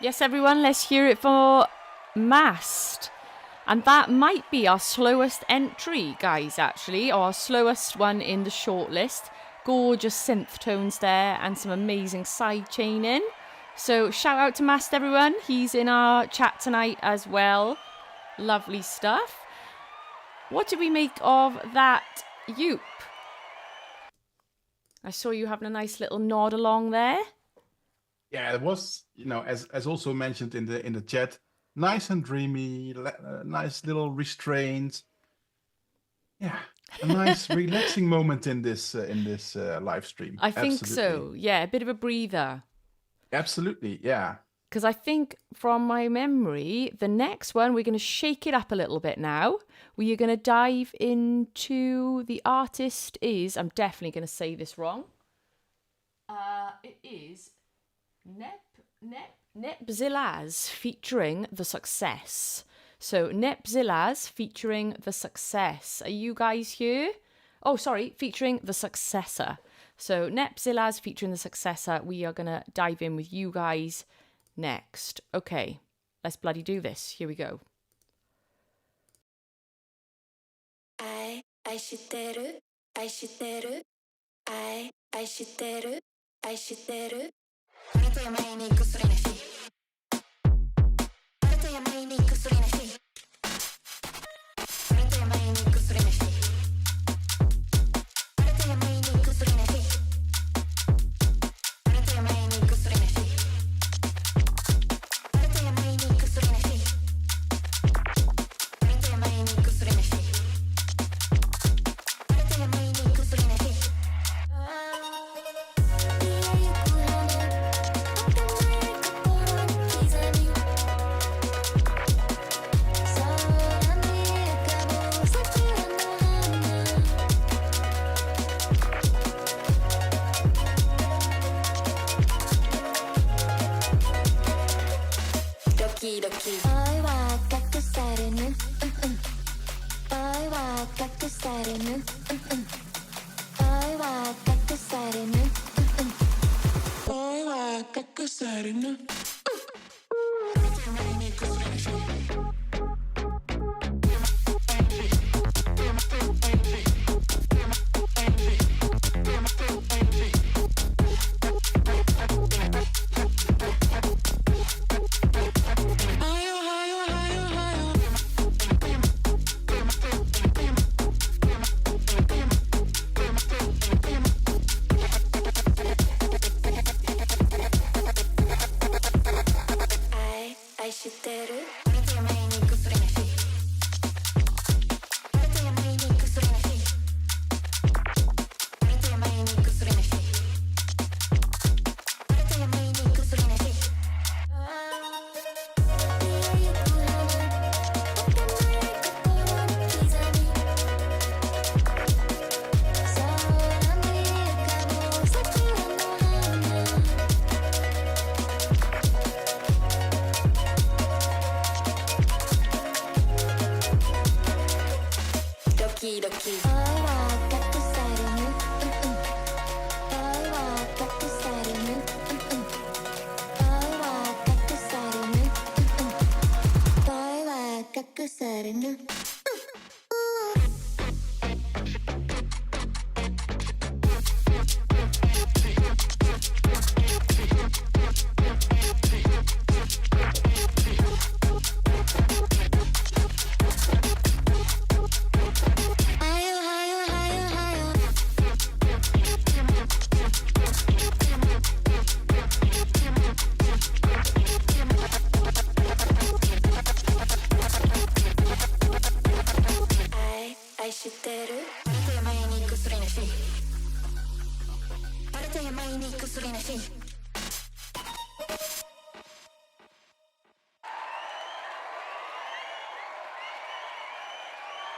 Yes, everyone, let's hear it for Mast. And that might be our slowest entry, guys, actually, or our slowest one in the shortlist. Gorgeous synth tones there and some amazing side chaining. So shout out to Mast, everyone. He's in our chat tonight as well. Lovely stuff. What did we make of that, Yoop? I saw you having a nice little nod along there. Yeah, it was, as also mentioned in the chat, nice and dreamy, nice little restraint. Yeah, a nice relaxing moment in this live stream. I think Absolutely. so. Yeah, a bit of a breather. Absolutely, yeah. Because I think from my memory, the next one, we're going to shake it up a little bit now. We are going to dive into the artist is, I'm definitely going to say this wrong. It is Nepzillas featuring The Success. So Nepzillas featuring The Success. Are you guys here? Oh, sorry, featuring The Successor. So Nepzillas featuring The Successor. We are going to dive in with you guys next. Okay, let's bloody do this. Here we go. 愛してる愛してる愛してる愛してるあなたや前に薬なしあなたや前に薬なしあなたや前に薬なしあなたや前に薬なしあなたや前に薬なしあなたや前に薬なしあなたや前に薬なし 愛は隠されぬ愛は隠されぬ愛は隠されぬ愛は隠されぬ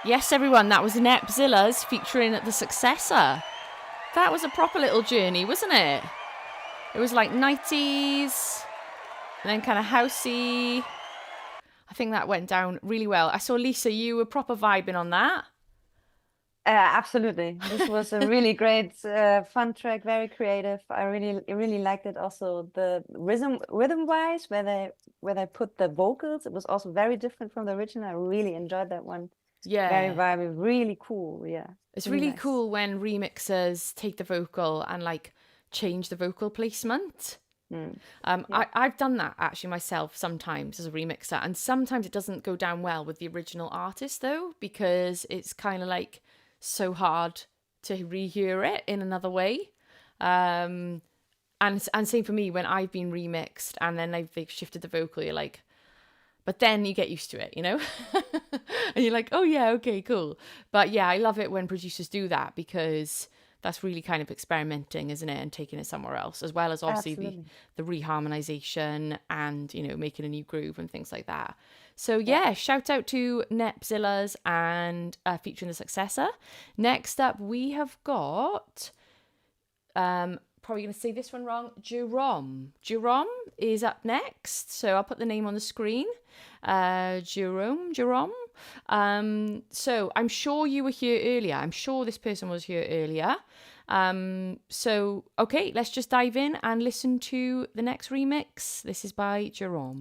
Yes, everyone, that was Nepzillas featuring The Successor. That was a proper little journey, wasn't it? It was like 90s, and then kind of housey. I think that went down really well. I saw Lisa, you were proper vibing on that. Absolutely. This was a really great, fun track, very creative. I really liked it. Also, the rhythm-wise, where they put the vocals, it was also very different from the original. I really enjoyed that one. Yeah. Very vibey, really cool. Yeah. It's really nice. cool when remixers take the vocal and like change the vocal placement. I've done that actually myself sometimes as a remixer, and sometimes it doesn't go down well with the original artist though, because it's kind of like so hard to rehear it in another way. And same for me when I've been remixed and then they've shifted the vocal, you're like, but then you get used to it, you know? And you're like, oh yeah, okay, cool. But yeah, I love it when producers do that, because that's really kind of experimenting, isn't it? And taking it somewhere else, as well as obviously the reharmonization and, you know, making a new groove and things like that. So yeah, shout out to Nepzillas and featuring the successor. Next up, we have got, probably going to say this one wrong, Jerome. Jerome is up next. So I'll put the name on the screen. Jerome. So I'm sure you were here earlier. I'm sure this person was here earlier. So, okay, let's just dive in and listen to the next remix. This is by Jerome.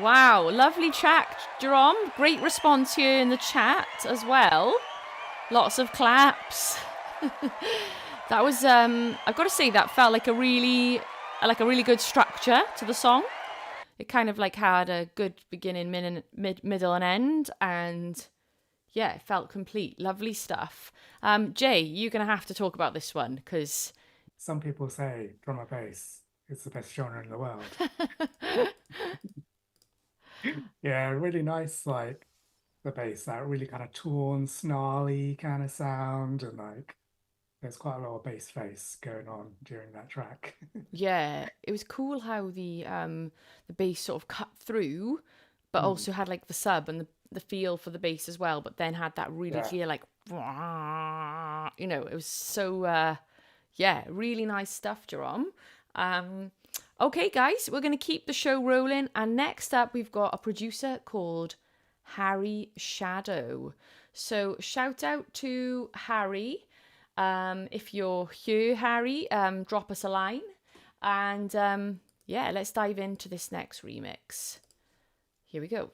Wow, lovely track, Jerome. Great response here in the chat as well. Lots of claps. That was, I've got to say, that felt like a really good structure to the song. It kind of like had a good beginning, middle, and end, and yeah, it felt complete. Lovely stuff. Jay, you're gonna have to talk about this one because some people say drum and bass is the best genre in the world. Yeah, really nice, like the bass, that really kind of torn, snarly kind of sound, and like there's quite a lot of bass face going on during that track. Yeah, it was cool how the bass sort of cut through, but also had like the sub and the feel for the bass as well, but then had that really clear like, you know, it was so yeah, really nice stuff, Jerome. Okay, guys, we're going to keep the show rolling. And next up, we've got a producer called Harry Shadow. So shout out to Harry. If you're here, Harry, drop us a line. And yeah, let's dive into this next remix. Here we go.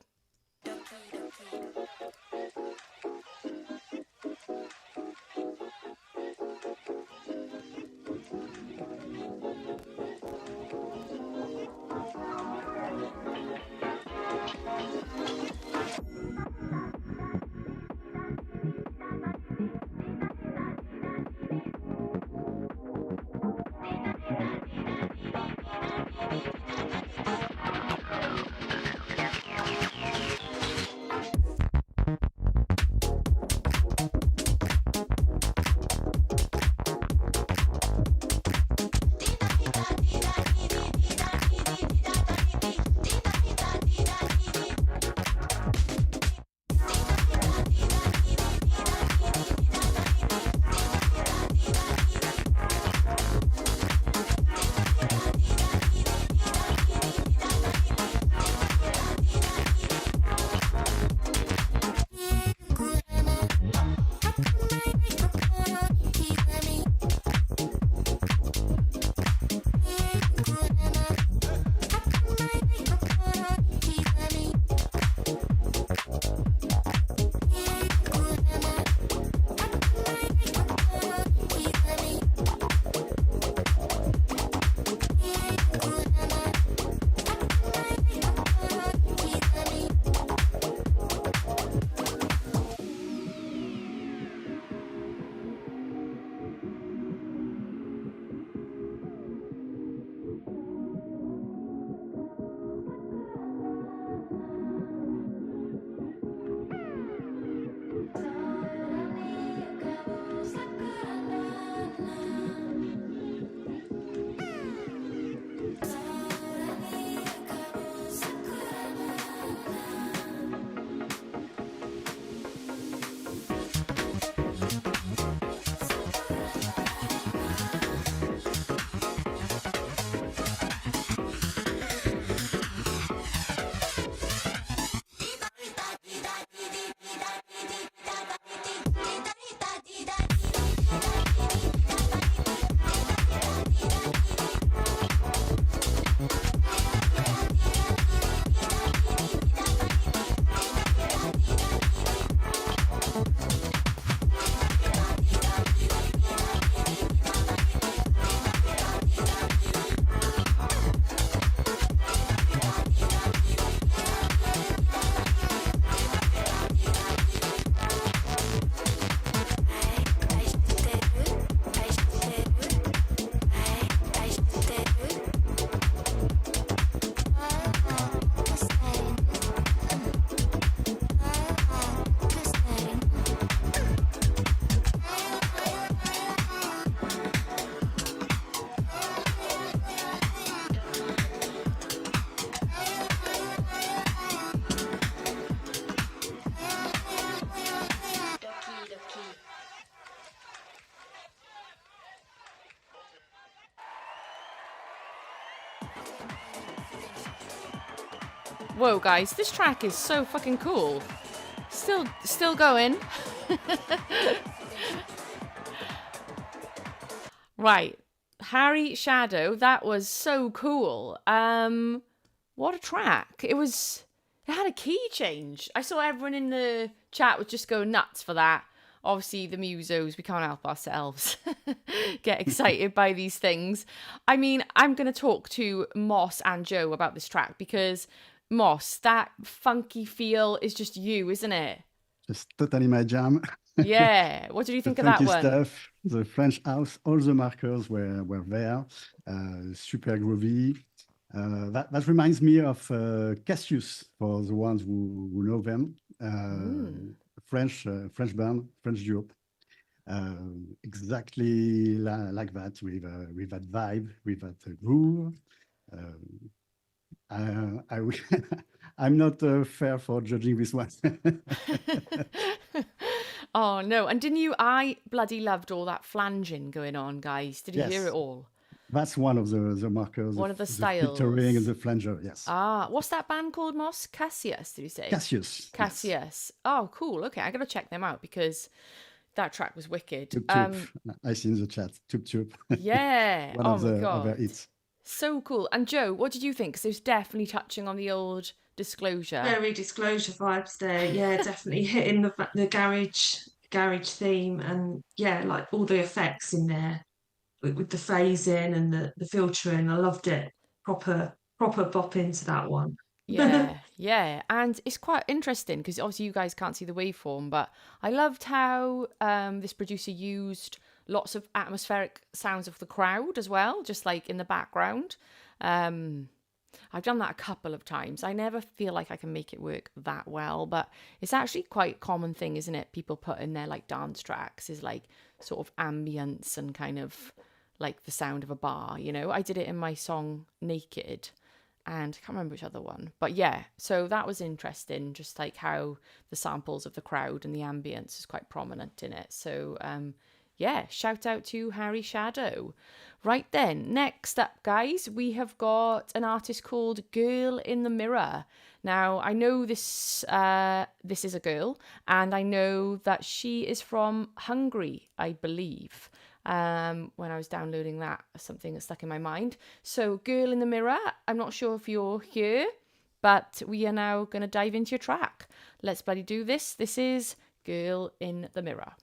Whoa, guys, this track is so fucking cool. Still going. Right. Harry Shadow, that was so cool. What a track. It had a key change. I saw everyone in the chat was just going nuts for that. Obviously, the musos, we can't help ourselves get excited by these things. I mean, I'm going to talk to Moss and Joe about this track because Moss, that funky feel is just you, isn't it? Just totally my jam. Yeah. What did you think of that one? Stuff, the French house, all the markers were there. Super groovy. That reminds me of Cassius, for the ones who know them. French band, French duo. Exactly like that, with that vibe, with that groove. I'm not fair for judging this one. Oh no! And didn't you? I bloody loved all that flanging going on, guys. Did you hear it all? That's one of the markers. One of the styles. The filtering and the flanger, yes. Ah, what's that band called, Moss? Cassius, did you say? Cassius. Cassius. Yes. Oh, cool. Okay, I gotta check them out because that track was wicked. Tup, tup. I see in the chat. Tup tup. Yeah. One oh of my the god. other hits. So cool. And Joe, what did you think? Because it was definitely touching on the old Disclosure. Very Disclosure vibes there. Yeah, definitely hitting the garage theme, and yeah, like all the effects in there with the phasing and the filtering. I loved it. Proper bop into that one. Yeah, yeah. And it's quite interesting because obviously you guys can't see the waveform, but I loved how this producer used lots of atmospheric sounds of the crowd as well, just like in the background. I've done that a couple of times. I never feel like I can make it work that well, but it's actually quite a common thing, isn't it? People put in their like dance tracks is like sort of ambience and kind of like the sound of a bar, you know? I did it in my song Naked, and I can't remember which other one, but yeah, so that was interesting, just like how the samples of the crowd and the ambience is quite prominent in it. So yeah, shout out to Harry Shadow. Right then, next up, guys, we have got an artist called Girl in the Mirror. Now, I know this is a girl, and I know that she is from Hungary, I believe. When I was downloading that, something that stuck in my mind. So, Girl in the Mirror, I'm not sure if you're here, but we are now going to dive into your track. Let's bloody do this. This is Girl in the Mirror.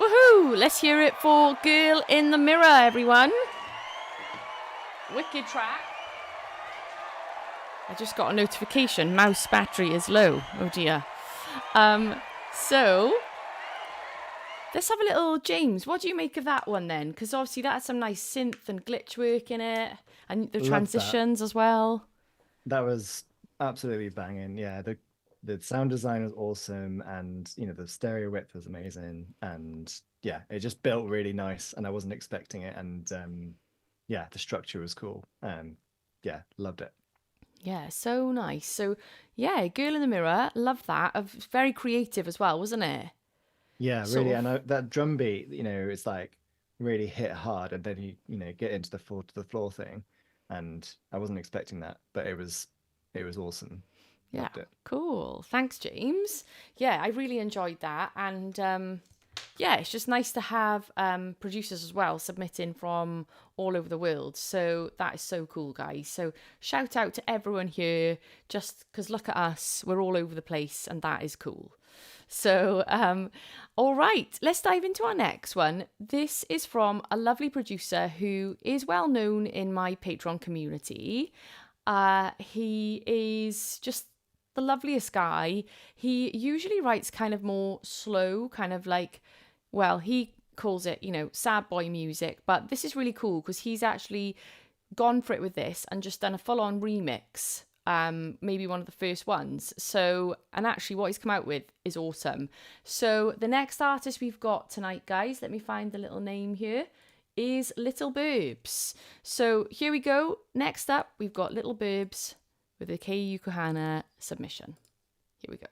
Woohoo! Let's hear it for Girl in the Mirror, everyone. Wicked track. I just got a notification. Mouse battery is low. Oh dear. So Let's have a little, James, what do you make of that one then? Because obviously that had some nice synth and glitch work in it, and the Love that. transitions as well. That was absolutely banging. Yeah, the sound design was awesome, and the stereo width was amazing, and yeah, it just built really nice, and I wasn't expecting it, and yeah, the structure was cool. Yeah, loved it. Yeah, so nice. So yeah, Girl in the Mirror, love that. Very creative as well, wasn't it? Yeah, Sort really, of- and that drum beat, it's like really hit hard, and then you get into the fall to the floor thing, and I wasn't expecting that, but it was awesome. Yeah, Loved it. cool. Thanks, James. Yeah, I really enjoyed that. And yeah, it's just nice to have producers as well submitting from all over the world. So that is so cool, guys. So shout out to everyone here, just because look at us, we're all over the place, and that is cool. So, all right, let's dive into our next one. This is from a lovely producer who is well known in my Patreon community. He is just the loveliest guy. He usually writes kind of more slow, kind of like, well, he calls it, sad boy music, but this is really cool because he's actually gone for it with this and just done a full-on remix, maybe one of the first ones. So, and actually what he's come out with is awesome. So the next artist we've got tonight, guys, let me find the little name here, is Little Burbs. So here we go. Next up, we've got Little Burbs with a Kiye Yuku Hana submission. Here we go.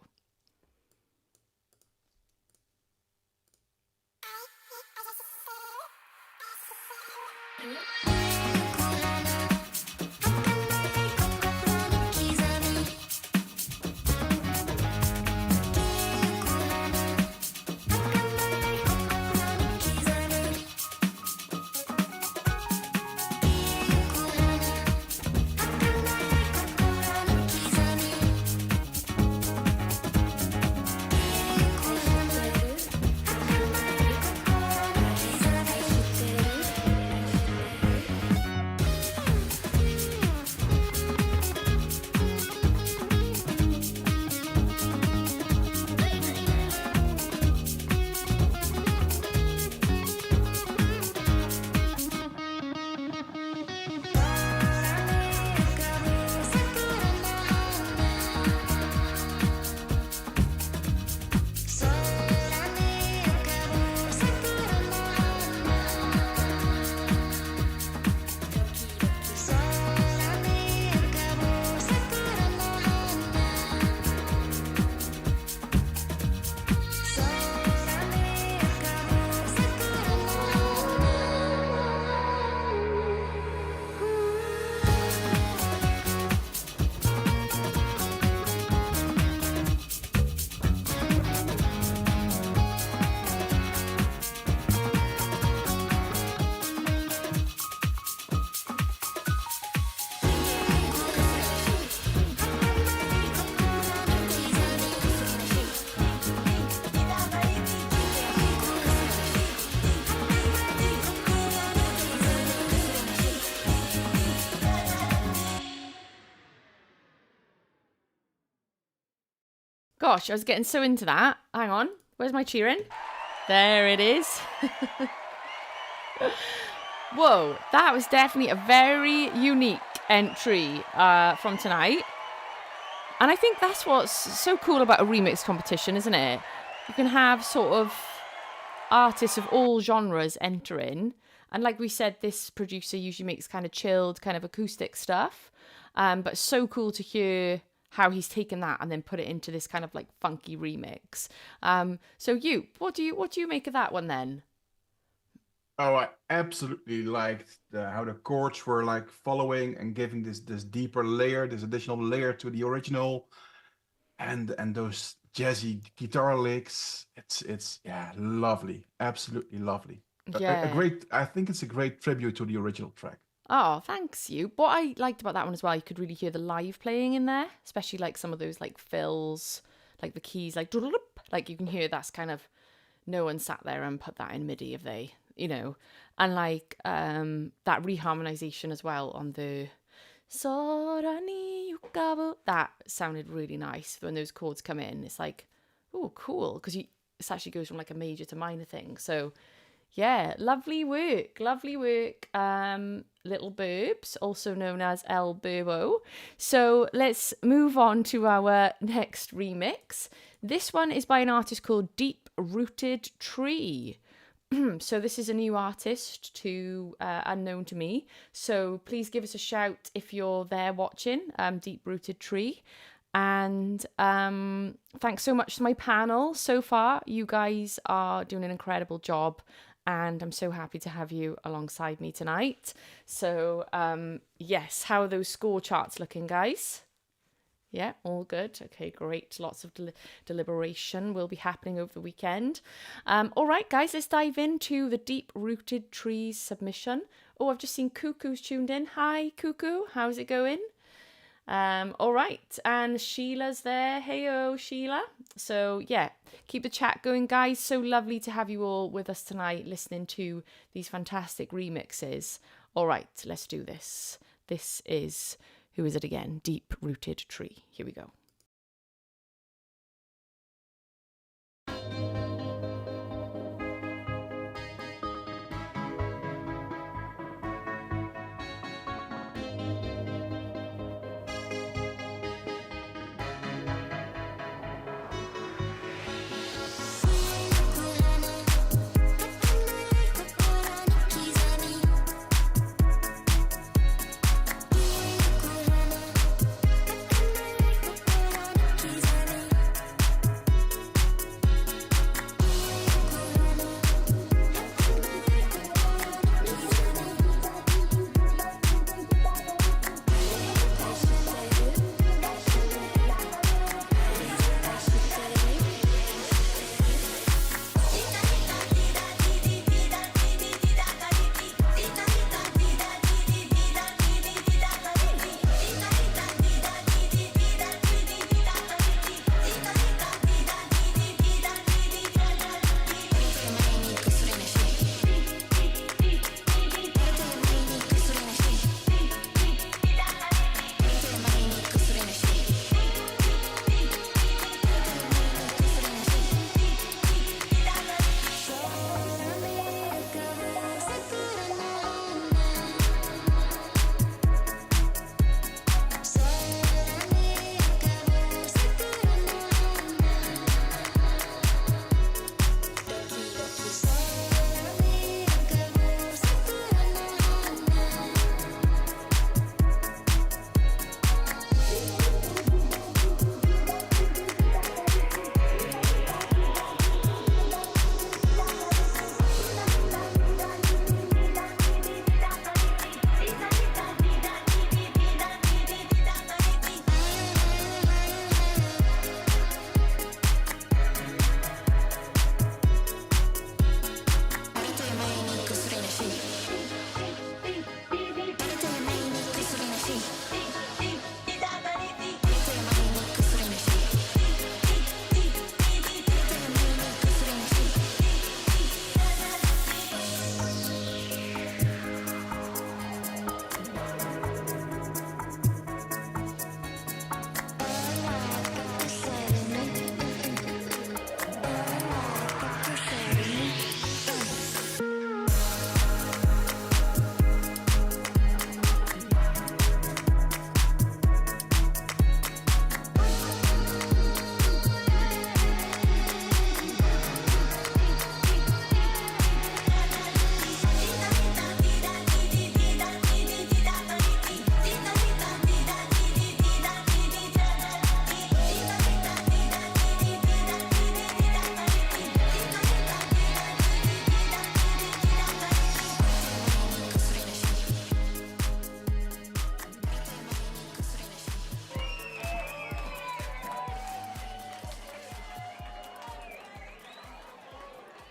Gosh, I was getting so into that. Hang on. Where's my cheering? There it is. Whoa, that was definitely a very unique entry from tonight. And I think that's what's so cool about a remix competition, isn't it? You can have sort of artists of all genres entering. And like we said, this producer usually makes kind of chilled, kind of acoustic stuff. But so cool to hear how he's taken that and then put it into this kind of like funky remix. So you, what do you make of that one then? Oh, I absolutely liked how the chords were like following and giving this deeper layer, this additional layer to the original, and those jazzy guitar licks. It's yeah, lovely, absolutely lovely. Yeah. A great. I think it's a great tribute to the original track. Oh, thanks you. What I liked about that one as well, you could really hear the live playing in there, especially like some of those like fills, like the keys, like you can hear that's kind of, no one sat there and put that in MIDI if they, and like that reharmonization as well on the Sorani Yukabu, that sounded really nice when those chords come in. It's like, oh, cool, because this actually goes from like a major to minor thing. So yeah, lovely work. Little Burbs, also known as El Burbo. So let's move on to our next remix. This one is by an artist called Deep Rooted Tree. So this is a new artist to unknown to me. So please give us a shout if you're there watching, Deep Rooted Tree. And thanks so much to my panel so far. You guys are doing an incredible job, and I'm so happy to have you alongside me tonight. So yes, how are those score charts looking, guys? Yeah, all good. Okay, great. Lots of deliberation will be happening over the weekend. All right, guys, let's dive into the Deep Rooted Trees submission. Oh, I've just seen Cuckoo's tuned in. Hi, Cuckoo. How's it going? All right, and Sheila's there. Heyo, Sheila. So yeah, keep the chat going, guys. So lovely to have you all with us tonight, listening to these fantastic remixes. All right, let's do this. This is, who is it again? Deep Rooted Tree. Here we go.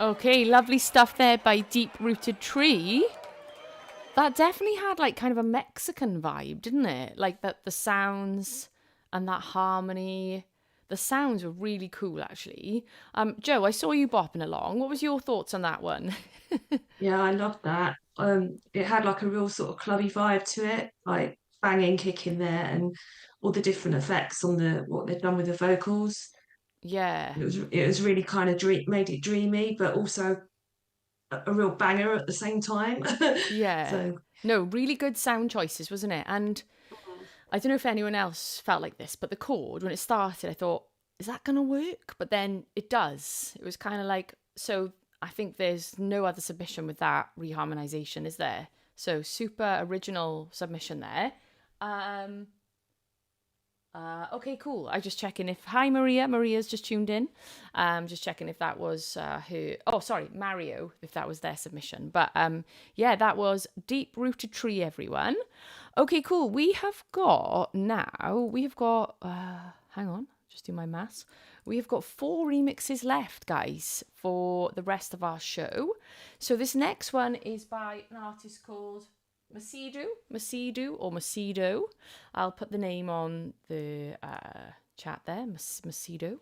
Okay, lovely stuff there by Deep Rooted Tree. That definitely had like kind of a Mexican vibe, didn't it? Like that the sounds and that harmony. The sounds were really cool, actually. Joe, I saw you bopping along. What was your thoughts on that one? Yeah, I love that. It had like a real sort of clubby vibe to it, like banging kick in there and all the different effects on what they've done with the vocals. Yeah. It was really kind of made it dreamy, but also a real banger at the same time. Yeah. So No, really good sound choices, wasn't it? And I don't know if anyone else felt like this, but the chord, when it started, I thought, is that going to work? But then it does. It was kind of like, so I think there's no other submission with that reharmonization, is there? So super original submission there. Okay, cool. I just checking if, hi Maria, Maria's just tuned in. Just checking if that was her, oh sorry, Mario, if that was their submission. But yeah, that was Deep Rooted Tree, everyone. Okay, cool. We have got, hang on, just do my maths. We have got 4 remixes left, guys, for the rest of our show. So this next one is by an artist called Macedo. I'll put the name on the chat there, Macedo.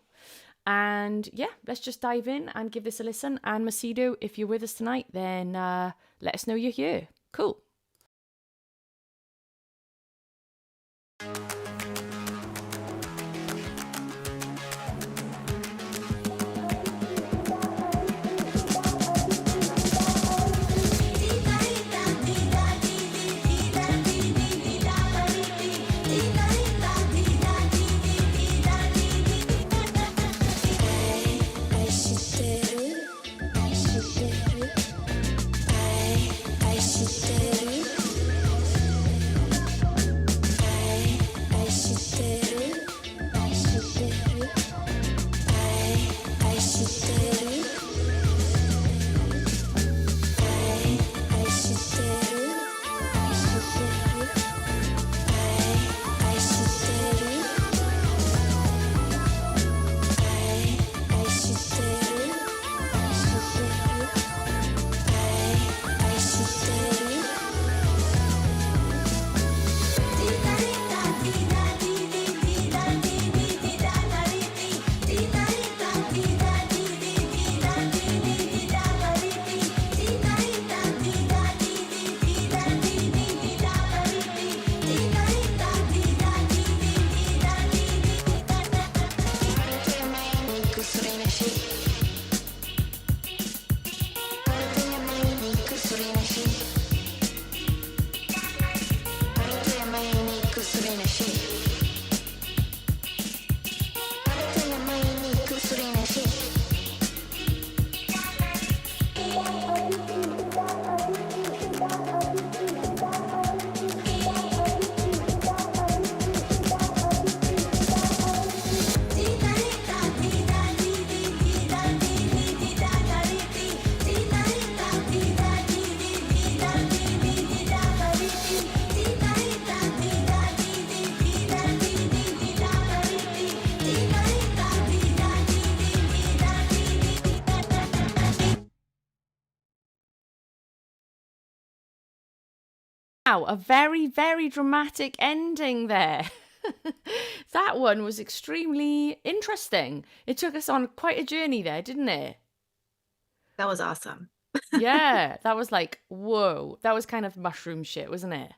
And yeah, let's just dive in and give this a listen. And Macedo, if you're with us tonight, then let us know you're here. Cool. Wow, a very, very dramatic ending there. That one was extremely interesting. It took us on quite a journey there, didn't it? That was awesome. Yeah, that was like, whoa. That was kind of mushroom shit, wasn't it?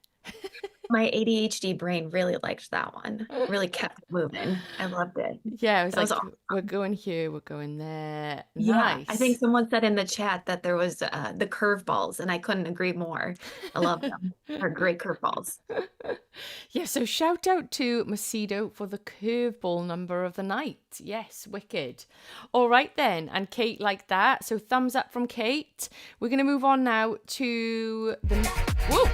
My ADHD brain really liked that one. Really kept it moving. I loved it. Yeah, it was That was like, awesome. we're going here, we're going there. Yeah, Nice. I think someone said in the chat that there was the curveballs, and I couldn't agree more. I love them. They're great curveballs. Yeah, so shout out to Macedo for the curveball number of the night. Yes, wicked. All right then, and Kate liked that. So thumbs up from Kate. We're going to move on now to the... Whoa!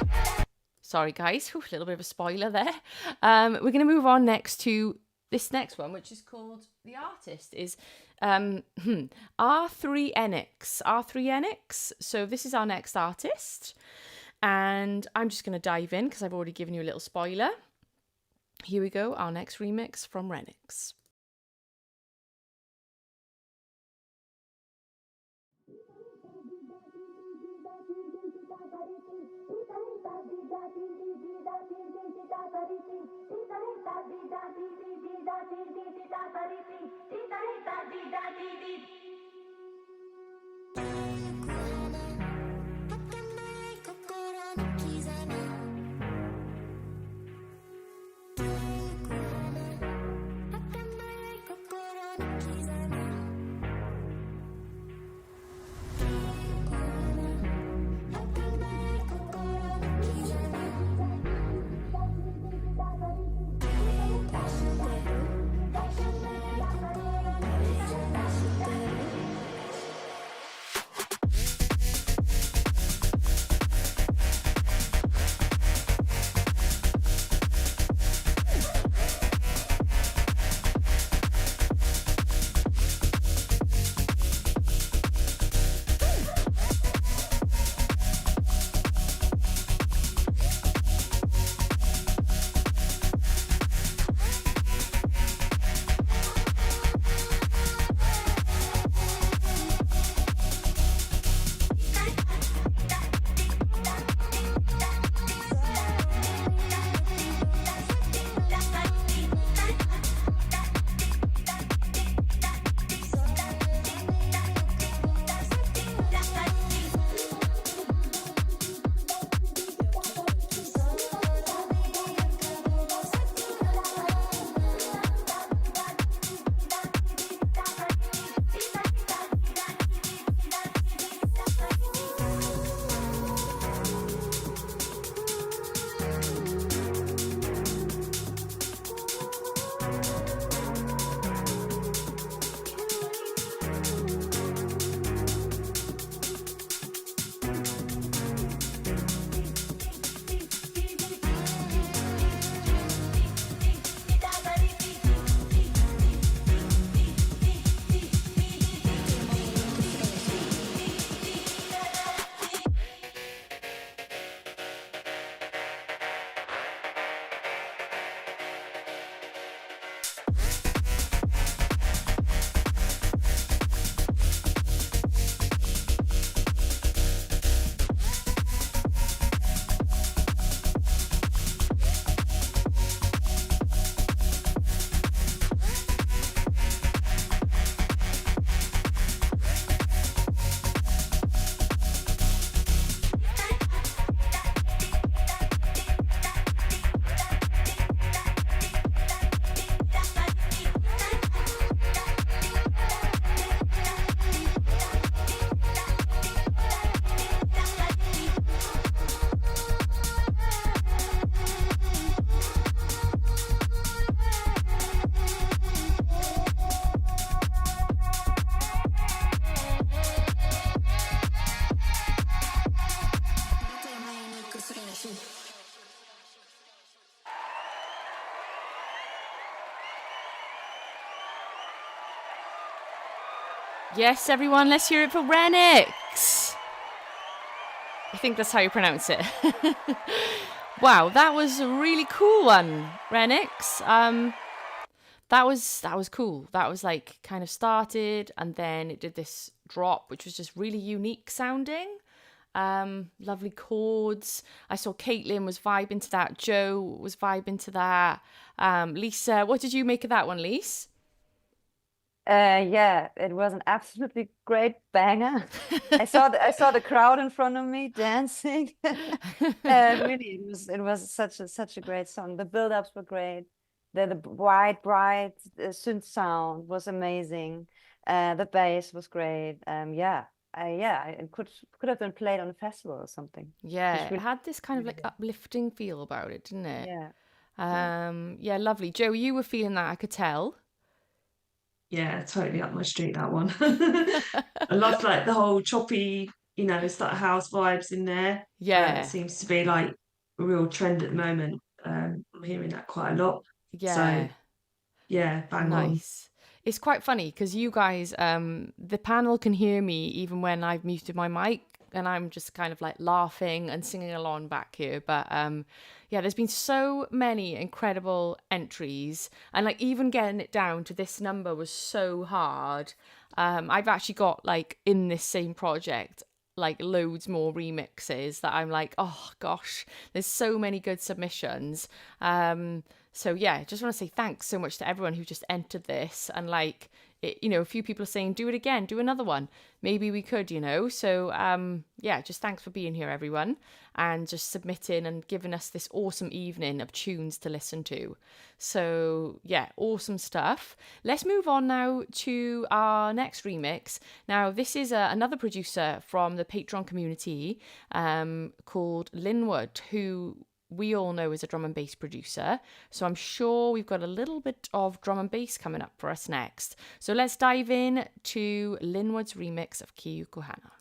Sorry, guys. Whew, a little bit of a spoiler there. We're going to move on next to this next one, which is called... The artist is R3NX. R3NX. So this is our next artist. And I'm just going to dive in because I've already given you a little spoiler. Here we go. Our next remix from Renx. Kiss Yes, everyone, let's hear it for Renx. I think that's how you pronounce it. Wow, that was a really cool one, Renx. That was cool. That was like kind of started and then it did this drop, which was just really unique sounding. Lovely chords. I saw Caitlin was vibing to that. Joe was vibing to that. Lisa, what did you make of that one, Lise? Yeah, it was an absolutely great banger. I saw the crowd in front of me dancing. Really, it was such a great song. The build-ups were great. The bright synth sound was amazing. The bass was great. Yeah, it could have been played on a festival or something. Yeah, it had this kind of like uplifting feel about it, didn't it? Yeah. Yeah, lovely. Joe, you were feeling that, I could tell. Yeah, totally up my street, that one. I love like the whole choppy, it's like house vibes in there. Yeah. It seems to be like a real trend at the moment. I'm hearing that quite a lot. Yeah. So yeah, bang on. Nice. It's quite funny because you guys, the panel can hear me even when I've muted my mic and I'm just kind of like laughing and singing along back here. But yeah, there's been so many incredible entries and like even getting it down to this number was so hard. I've actually got like in this same project like loads more remixes that I'm like, oh gosh, there's so many good submissions. So yeah, just want to say thanks so much to everyone who just entered this and like, a few people are saying, do it again, do another one. Maybe we could, So yeah, just thanks for being here, everyone, and just submitting and giving us this awesome evening of tunes to listen to. So yeah, awesome stuff. Let's move on now to our next remix. Now, this is another producer from the Patreon community called Lynwood, who we all know is a drum and bass producer. So I'm sure we've got a little bit of drum and bass coming up for us next. So let's dive in to Lynwood's remix of Kiye Yuku Hana.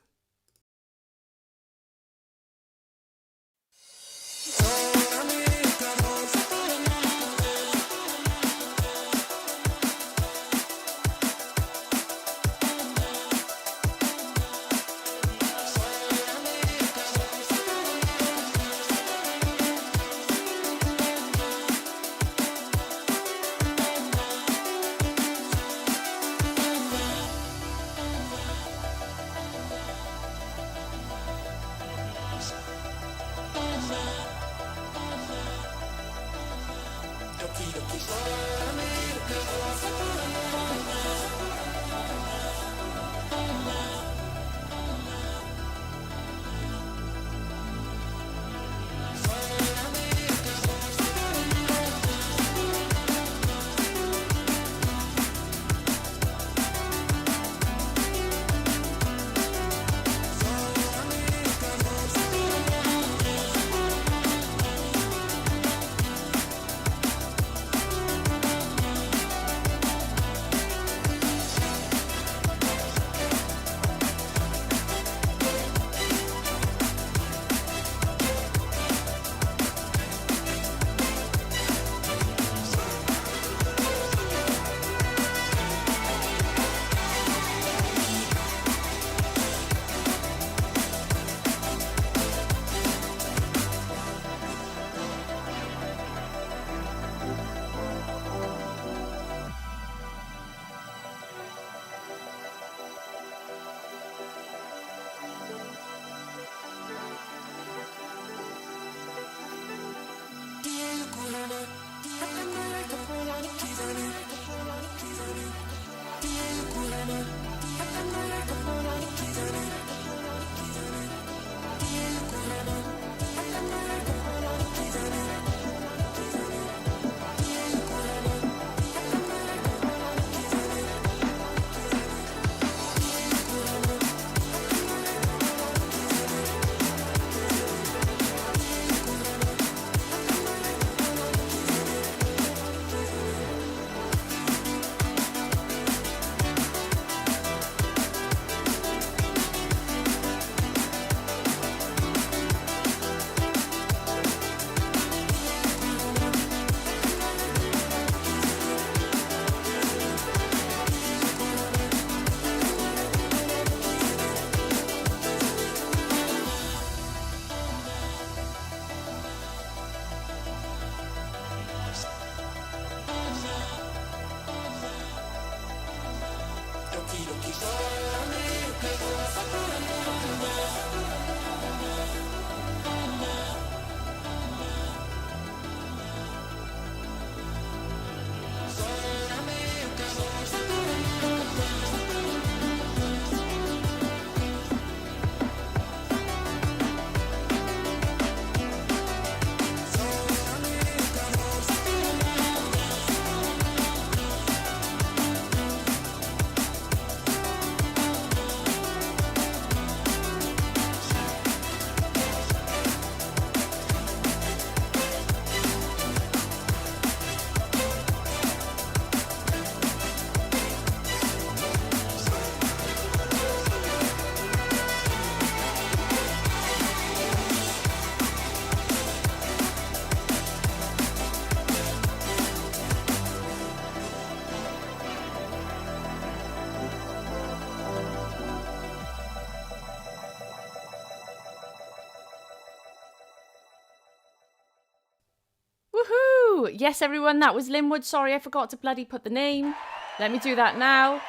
go. Yes, everyone, that was Lynwood. Sorry, I forgot to bloody put the name. Let me do that now.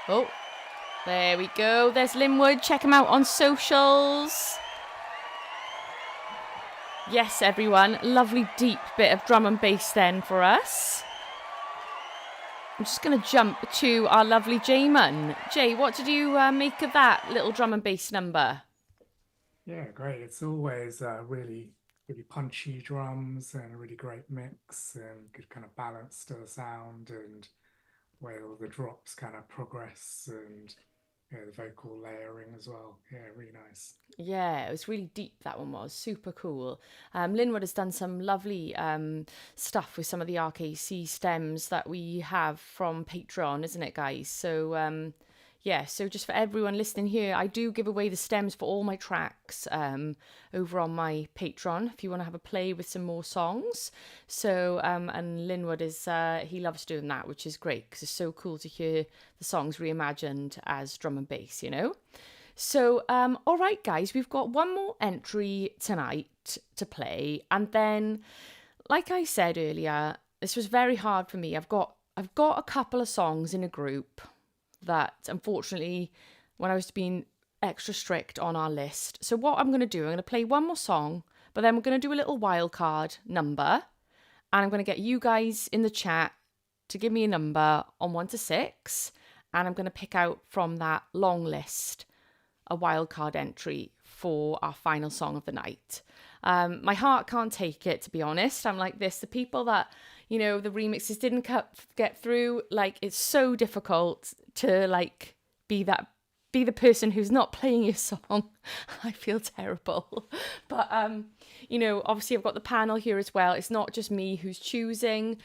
Oh, there we go. There's Lynwood. Check him out on socials. Yes, everyone. Lovely deep bit of drum and bass then for us. I'm just going to jump to our lovely Jamin. Jay, what did you make of that little drum and bass number? Yeah, great. It's always really punchy drums and a really great mix and good kind of balance to the sound, and where all the drops kind of progress, and the vocal layering as well. Yeah, really nice. Yeah, it was really deep, that one was. Super cool. Lynwood has done some lovely stuff with some of the RKC stems that we have from Patreon, isn't it, guys? So, yeah, so just for everyone listening here, I do give away the stems for all my tracks over on my Patreon if you want to have a play with some more songs. So, and Lynwood is, he loves doing that, which is great because it's so cool to hear the songs reimagined as drum and bass, you know? So, all right, guys, we've got one more entry tonight to play. And then, like I said earlier, this was very hard for me. I've got a couple of songs in a group that, unfortunately, when I was being extra strict on our list. So what I'm going to do, I'm going to play one more song, but then we're going to do a little wildcard number. And I'm going to get you guys in the chat to give me a number on 1 to 6. And I'm going to pick out from that long list a wildcard entry for our final song of the night. My heart can't take it, to be honest. I'm like this. The people that, you know, the remixes didn't get through, like, it's so difficult to, like, be the person who's not playing your song. I feel terrible. But, you know, obviously I've got the panel here as well. It's not just me who's choosing.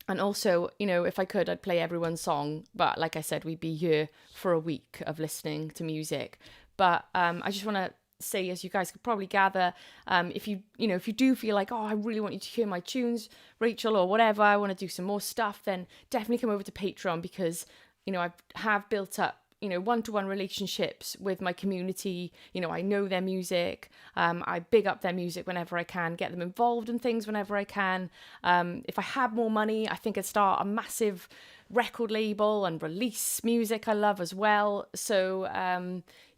And also, you know, if I could, I'd play everyone's song. But like I said, we'd be here for a week of listening to music. But I just want to say, as you guys could probably gather, if you do feel like, oh, I really want you to hear my tunes, Rachel, or whatever, I want to do some more stuff, then definitely come over to Patreon, because, you know, I have built up, you know, one-to-one relationships with my community. You know, I know their music. I big up their music whenever I can, get them involved in things whenever I can. If I had more money, I think I'd start a massive record label and release music I love as well. So,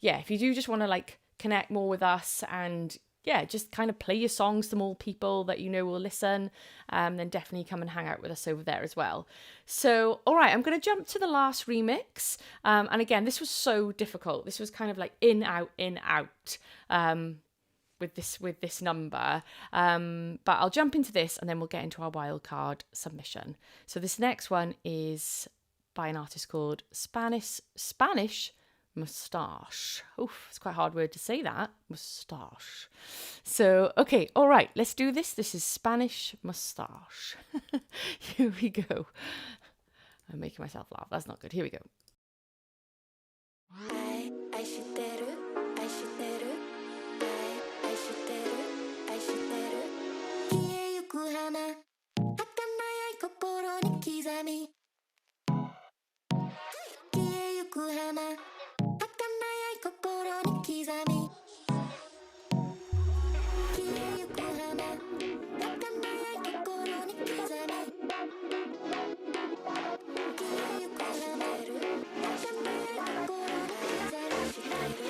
yeah, if you do just want to, like, connect more with us and, yeah, just kind of play your songs to more people that you know will listen, then definitely come and hang out with us over there as well. So, all right, I'm going to jump to the last remix. And again, this was so difficult. This was kind of like in, out, with this number. But I'll jump into this and then we'll get into our wildcard submission. So this next one is by an artist called Spanish Mustache. Oof, it's quite a hard word to say, that. Mustache. So, okay, all right, let's do this. This is Spanish Mustache. Here we go. I'm making myself laugh. That's not good. Here we go. Kiye Yuku Hana, hakanai kokoro ni kizami. Kiye Yuku Hana, hakanai kokoro ni kizami. Kiye Yuku Hana, hakanai kokoro ni kizami. Kiye Yuku Hana, hakanai kokoro ni kizami.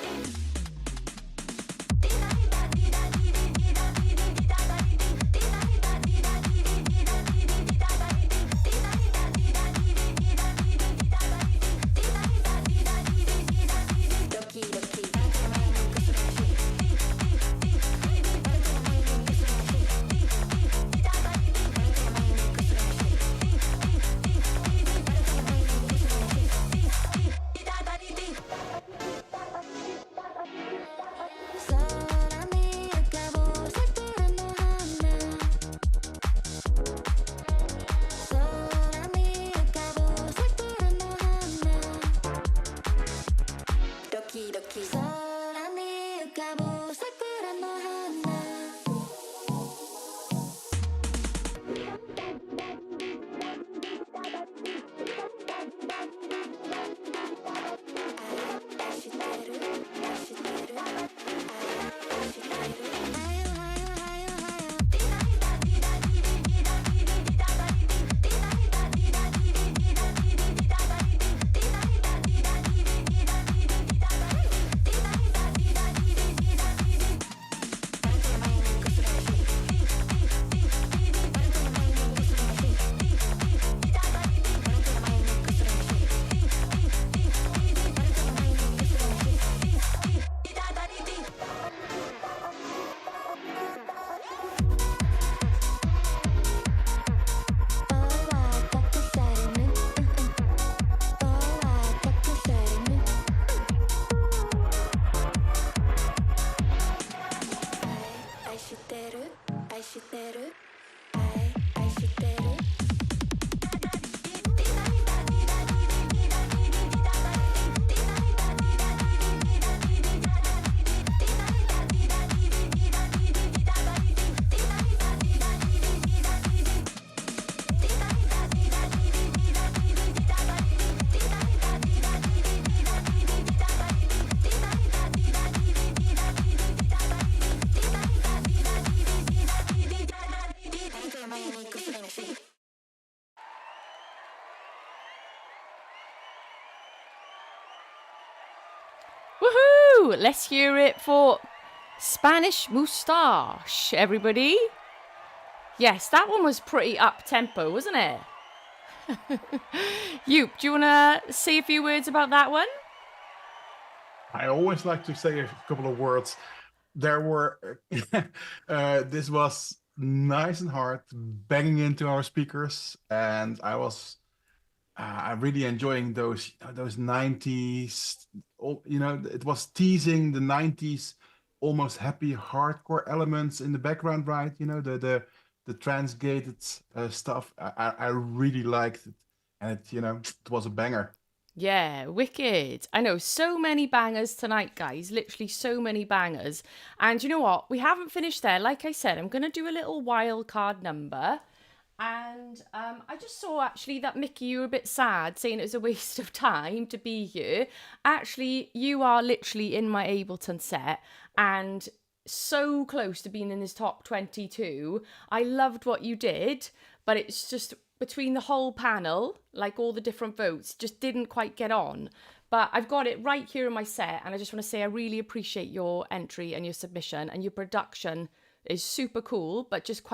Woohoo! Let's hear it for Spanish Mustache, everybody. Yes, that one was pretty up-tempo, wasn't it? You, do you want to say a few words about that one? I always like to say a couple of words. There were, this was nice and hard, banging into our speakers, and I was really enjoying those 90s. It was teasing the 90s, almost happy hardcore elements in the background, right? The trans-gated stuff. I really liked it, and it was a banger. Yeah, wicked. I know, so many bangers tonight, guys. Literally so many bangers. And you know what? We haven't finished there. Like I said, I'm going to do a little wildcard number. And I just saw, actually, that Mickey, you were a bit sad, saying it was a waste of time to be here. Actually, you are literally in my Ableton set and so close to being in this top 22. I loved what you did, but it's just between the whole panel, like all the different votes, just didn't quite get on. But I've got it right here in my set, and I just want to say I really appreciate your entry and your submission, and your production is super cool, but just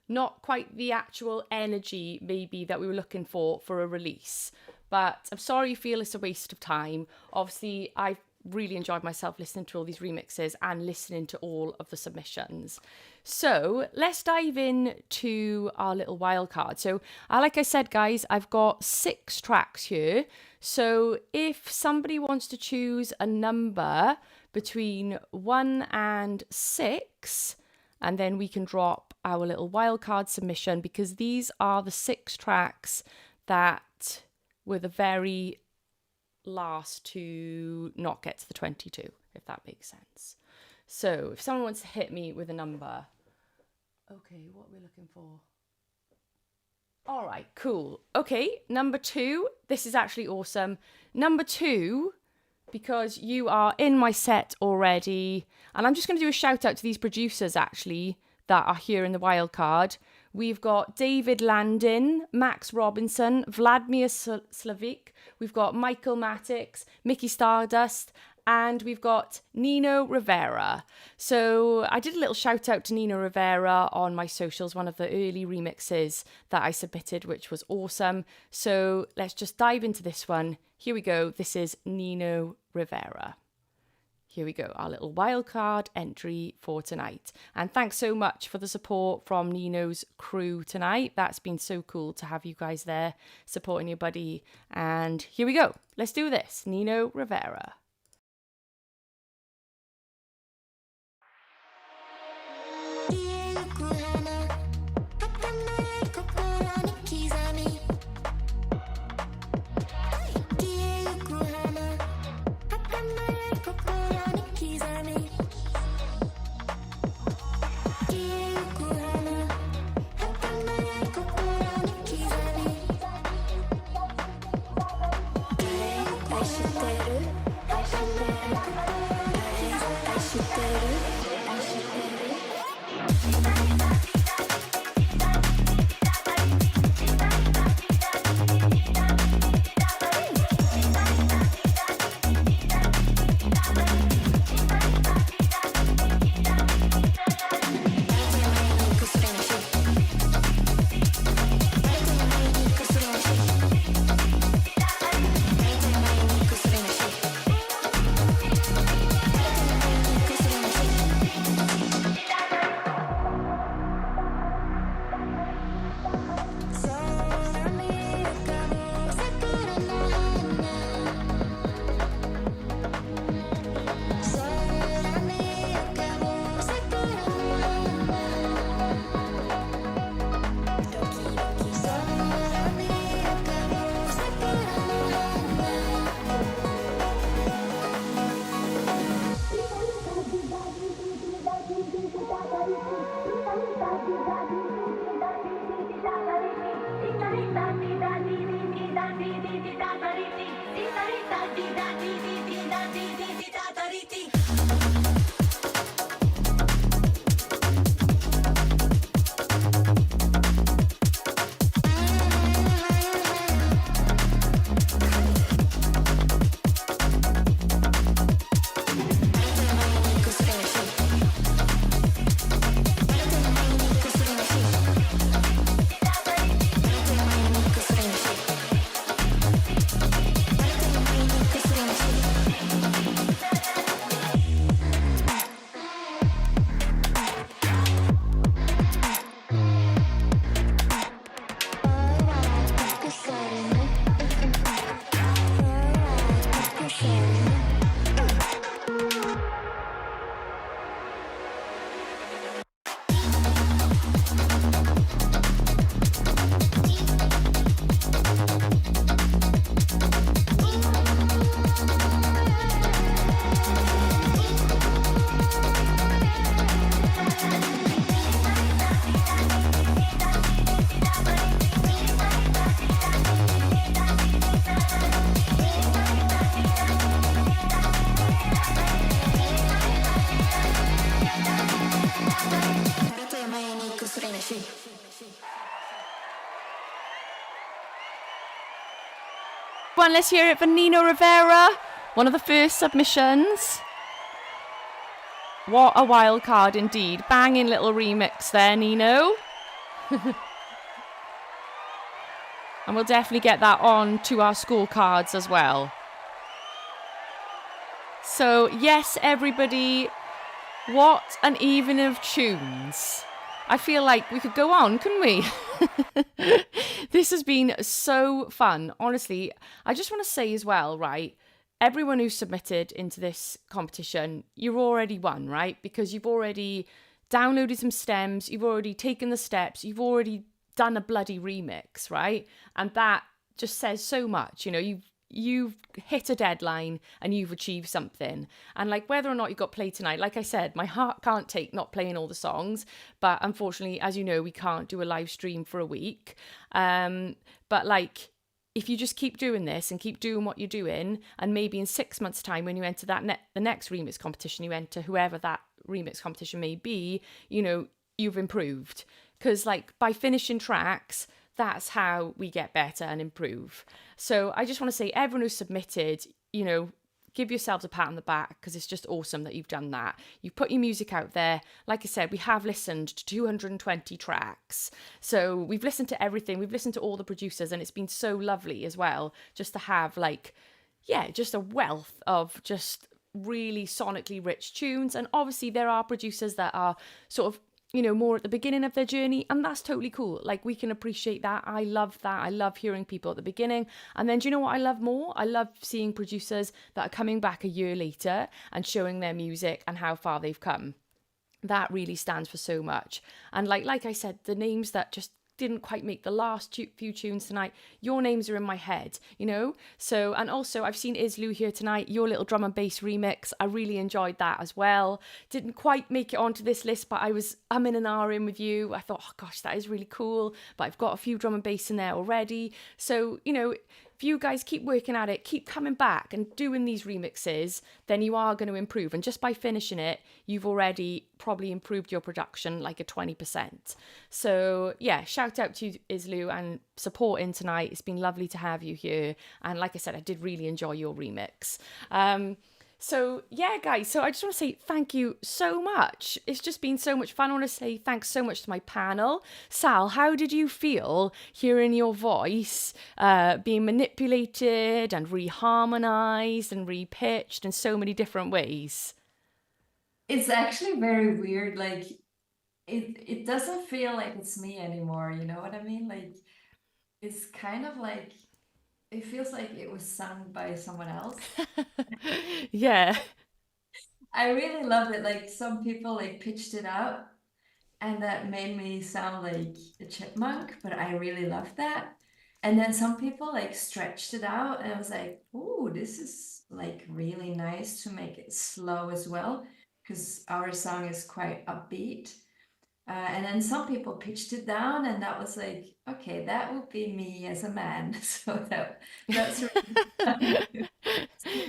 not quite the actual energy maybe that we were looking for a release. But I'm sorry you feel it's a waste of time. Obviously, I've really enjoyed myself listening to all these remixes and listening to all of the submissions. So let's dive in to our little wildcard. So like I said, guys, I've got 6 tracks here. So if somebody wants to choose a number between 1 and 6, and then we can drop our little wildcard submission, because these are the 6 tracks that were the very last to not get to the 22, if that makes sense. So if someone wants to hit me with a number. Okay, what are we looking for? All right, cool. Okay, number 2. This is actually awesome. Number 2, because you are in my set already. And I'm just going to do a shout out to these producers, actually, that are here in the wildcard. We've got David Landin, Max Robinson, Vladimir Slavik. We've got Michael Matix, Mickey Stardust, and we've got Nino Rivera. So I did a little shout out to Nino Rivera on my socials, one of the early remixes that I submitted, which was awesome. So let's just dive into this one. Here we go. This is Nino Rivera. Here we go, our little wildcard entry for tonight. And thanks so much for the support from Nino's crew tonight. That's been so cool to have you guys there supporting your buddy. And here we go. Let's do this. Nino Rivera. Kiye Yuku Hana, Hatanai kokoro ni kizami. Kiye Yuku Hana, Hatanai kokoro ni kizami. Kiye Yuku Hana, Hatanai kokoro ni kizami. Aishiteru, aishiteru, aishiteru, aishiteru. one. Let's hear it for Nino Rivera. One of the first submissions. What a wild card indeed. Banging little remix there, Nino. And we'll definitely get that on to our scorecards as well. So, yes, everybody, what an evening of tunes. I feel like we could go on, couldn't we? This has been so fun. Honestly, I just want to say as well, right? Everyone who submitted into this competition, you've already won, right? Because you've already downloaded some stems, you've already taken the steps, you've already done a bloody remix, right? And that just says so much. You know, you've hit a deadline and you've achieved something. And like whether or not you got played tonight, like I said, my heart can't take not playing all the songs, but unfortunately, as you know, we can't do a live stream for a week. But like, if you just keep doing this and keep doing what you're doing, and maybe in 6 months' time when you enter the next remix competition, you enter whoever that remix competition may be, you know, you've improved. Because like by finishing tracks, that's how we get better and improve. So I just want to say, everyone who submitted, you know, give yourselves a pat on the back, because it's just awesome that you've done that. You've put your music out there. Like I said, we have listened to 220 tracks. So we've listened to everything. We've listened to all the producers, and it's been so lovely as well, just to have like, yeah, just a wealth of just really sonically rich tunes. And obviously there are producers that are sort of, you know, more at the beginning of their journey, and that's totally cool. Like, we can appreciate that. I love that. I love hearing people at the beginning. And then do you know what I love more? I love seeing producers that are coming back a year later and showing their music and how far they've come. That really stands for so much. And like I said, the names that just didn't quite make the last few tunes tonight, your names are in my head, you know? So, and also I've seen Islu here tonight, your little drum and bass remix. I really enjoyed that as well. Didn't quite make it onto this list, but I was umming and ahhing with you. I thought, oh gosh, that is really cool. But I've got a few drum and bass in there already. So, you know, if you guys keep working at it, keep coming back and doing these remixes, then you are going to improve. And just by finishing it, you've already probably improved your production like a 20%. So yeah, shout out to you, Islu, and supporting tonight. It's been lovely to have you here. And like I said, I did really enjoy your remix. So yeah, guys, so I just want to say thank you so much. It's just been so much fun. I want to say thanks so much to my panel. Sal, how did you feel hearing your voice being manipulated and reharmonized and repitched in so many different ways? It's actually very weird. Like, it doesn't feel like it's me anymore. You know what I mean? Like, it's kind of like, it feels like it was sung by someone else. Yeah. I really loved it. Like, some people like pitched it up, and that made me sound like a chipmunk, but I really loved that. And then some people like stretched it out, and I was like, ooh, this is like really nice to make it slow as well, because our song is quite upbeat. And then some people pitched it down, and that was like, okay, that would be me as a man. So that's really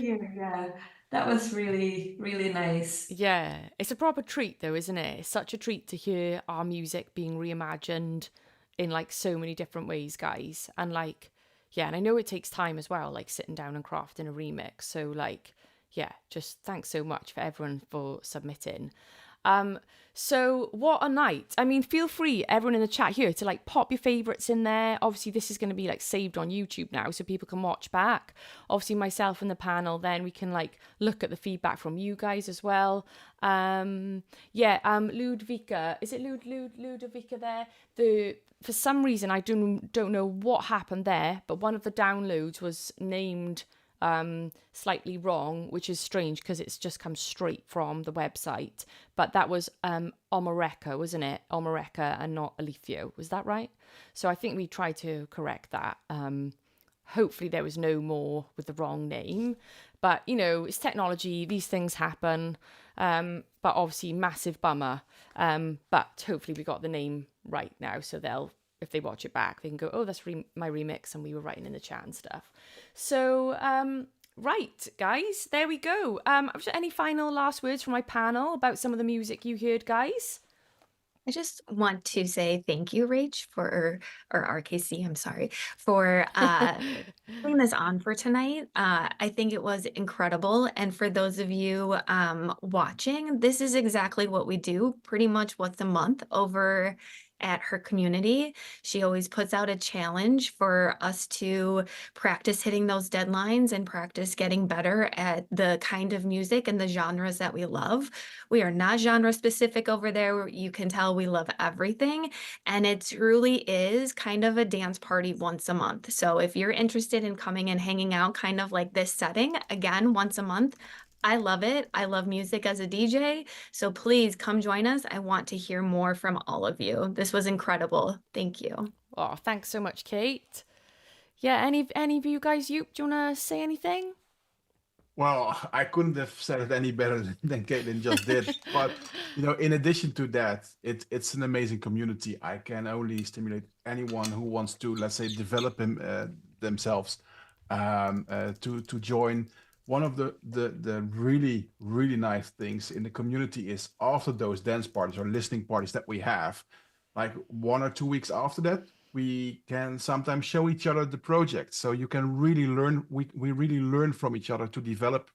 yeah, that was really, really nice. Yeah, it's a proper treat though, isn't it? It's such a treat to hear our music being reimagined in like so many different ways, guys. And like, yeah, and I know it takes time as well, like sitting down and crafting a remix. So like, yeah, just thanks so much for everyone for submitting. So what a night. I mean, feel free, everyone in the chat here, to like pop your favorites in there. Obviously this is going to be like saved on YouTube now, so people can watch back. Obviously myself and the panel, then we can like look at the feedback from you guys as well. Ludvika, is it Ludvika there? For some reason, I don't know what happened there, but one of the downloads was named slightly wrong, which is strange because it's just come straight from the website. But that was Omareka, wasn't it? Omareka and not Aliotho. Was that right? So I think we tried to correct that. Hopefully there was no more with the wrong name. But, you know, it's technology. These things happen. But obviously massive bummer. But hopefully we got the name right now. So they'll, if they watch it back, they can go, oh, that's my remix, and we were writing in the chat and stuff. So, right, guys, there we go. Any final last words from my panel about some of the music you heard, guys? I just want to say thank you, Rach, or RKC, I'm sorry, for putting this on for tonight. I think it was incredible. And for those of you watching, this is exactly what we do pretty much once a month over at her community. She always puts out a challenge for us to practice hitting those deadlines and practice getting better at the kind of music and the genres that we love. We are not genre specific over there. You can tell we love everything. And it truly is kind of a dance party once a month. So if you're interested in coming and hanging out kind of like this setting, again, once a month, I love it. I love music as a DJ. So please come join us. I want to hear more from all of you. This was incredible. Thank you. Oh, thanks so much, Kate. Yeah, any of you guys, do you want to say anything? Well, I couldn't have said it any better than Caitlin just did. But in addition to that, it's an amazing community. I can only stimulate anyone who wants to, let's say, develop themselves to join. One of the really, really nice things in the community is after those dance parties or listening parties that we have, like 1 or 2 weeks after that, we can sometimes show each other the project. So you can really learn, we really learn from each other to develop,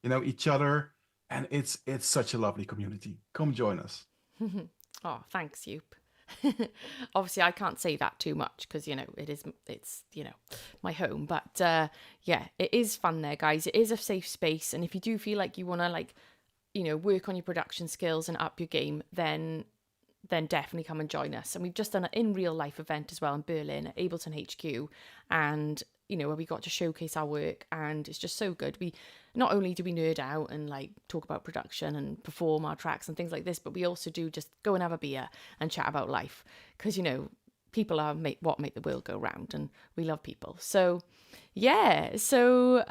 each other. And it's such a lovely community. Come join us. Oh, thanks, Yoop. Obviously I can't say that too much because it's my home, but yeah, it is fun there, guys. It is a safe space, and if you do feel like you want to work on your production skills and up your game, then definitely come and join us. And we've just done an in real life event as well in Berlin at Ableton HQ, and where we got to showcase our work, and it's just so good. We not only do we nerd out and talk about production and perform our tracks and things like this, but we also do just go and have a beer and chat about life, because people are what make the world go round, and we love people. So yeah, so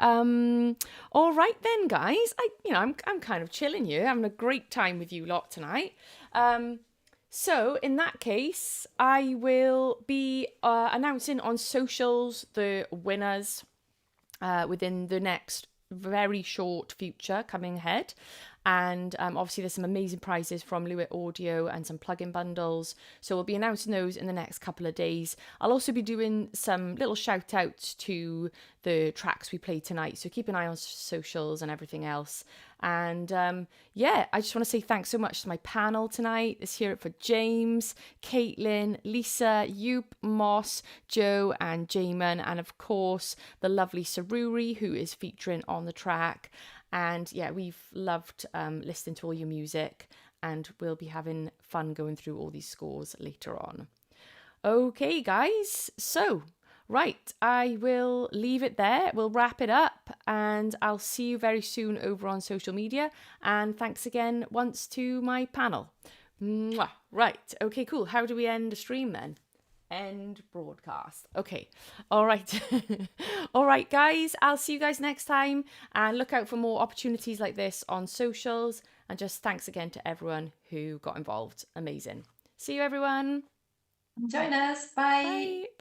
all right then, guys. I'm kind of chilling here, having a great time with you lot tonight. So in that case, I will be announcing on socials the winners within the next very short future coming ahead. And obviously there's some amazing prizes from Lynwood Audio and some plugin bundles. So we'll be announcing those in the next couple of days. I'll also be doing some little shout outs to the tracks we played tonight. So keep an eye on socials and everything else. And yeah, I just want to say thanks so much to my panel tonight. Let's hear it for James, Caitlin, Lisa, Yoop, Moss, Joe and Jamin. And of course, the lovely Saruri, who is featuring on the track. And yeah, we've loved listening to all your music, and we'll be having fun going through all these scores later on. Okay, guys. So, right, I will leave it there. We'll wrap it up, and I'll see you very soon over on social media. And thanks again once to my panel. Mwah. Right. Okay, cool. How do we end the stream then? End broadcast. Okay. All right. All right, guys. I'll see you guys next time, and look out for more opportunities like this on socials. And just thanks again to everyone who got involved. Amazing. See you, everyone. Join us. Bye. Bye.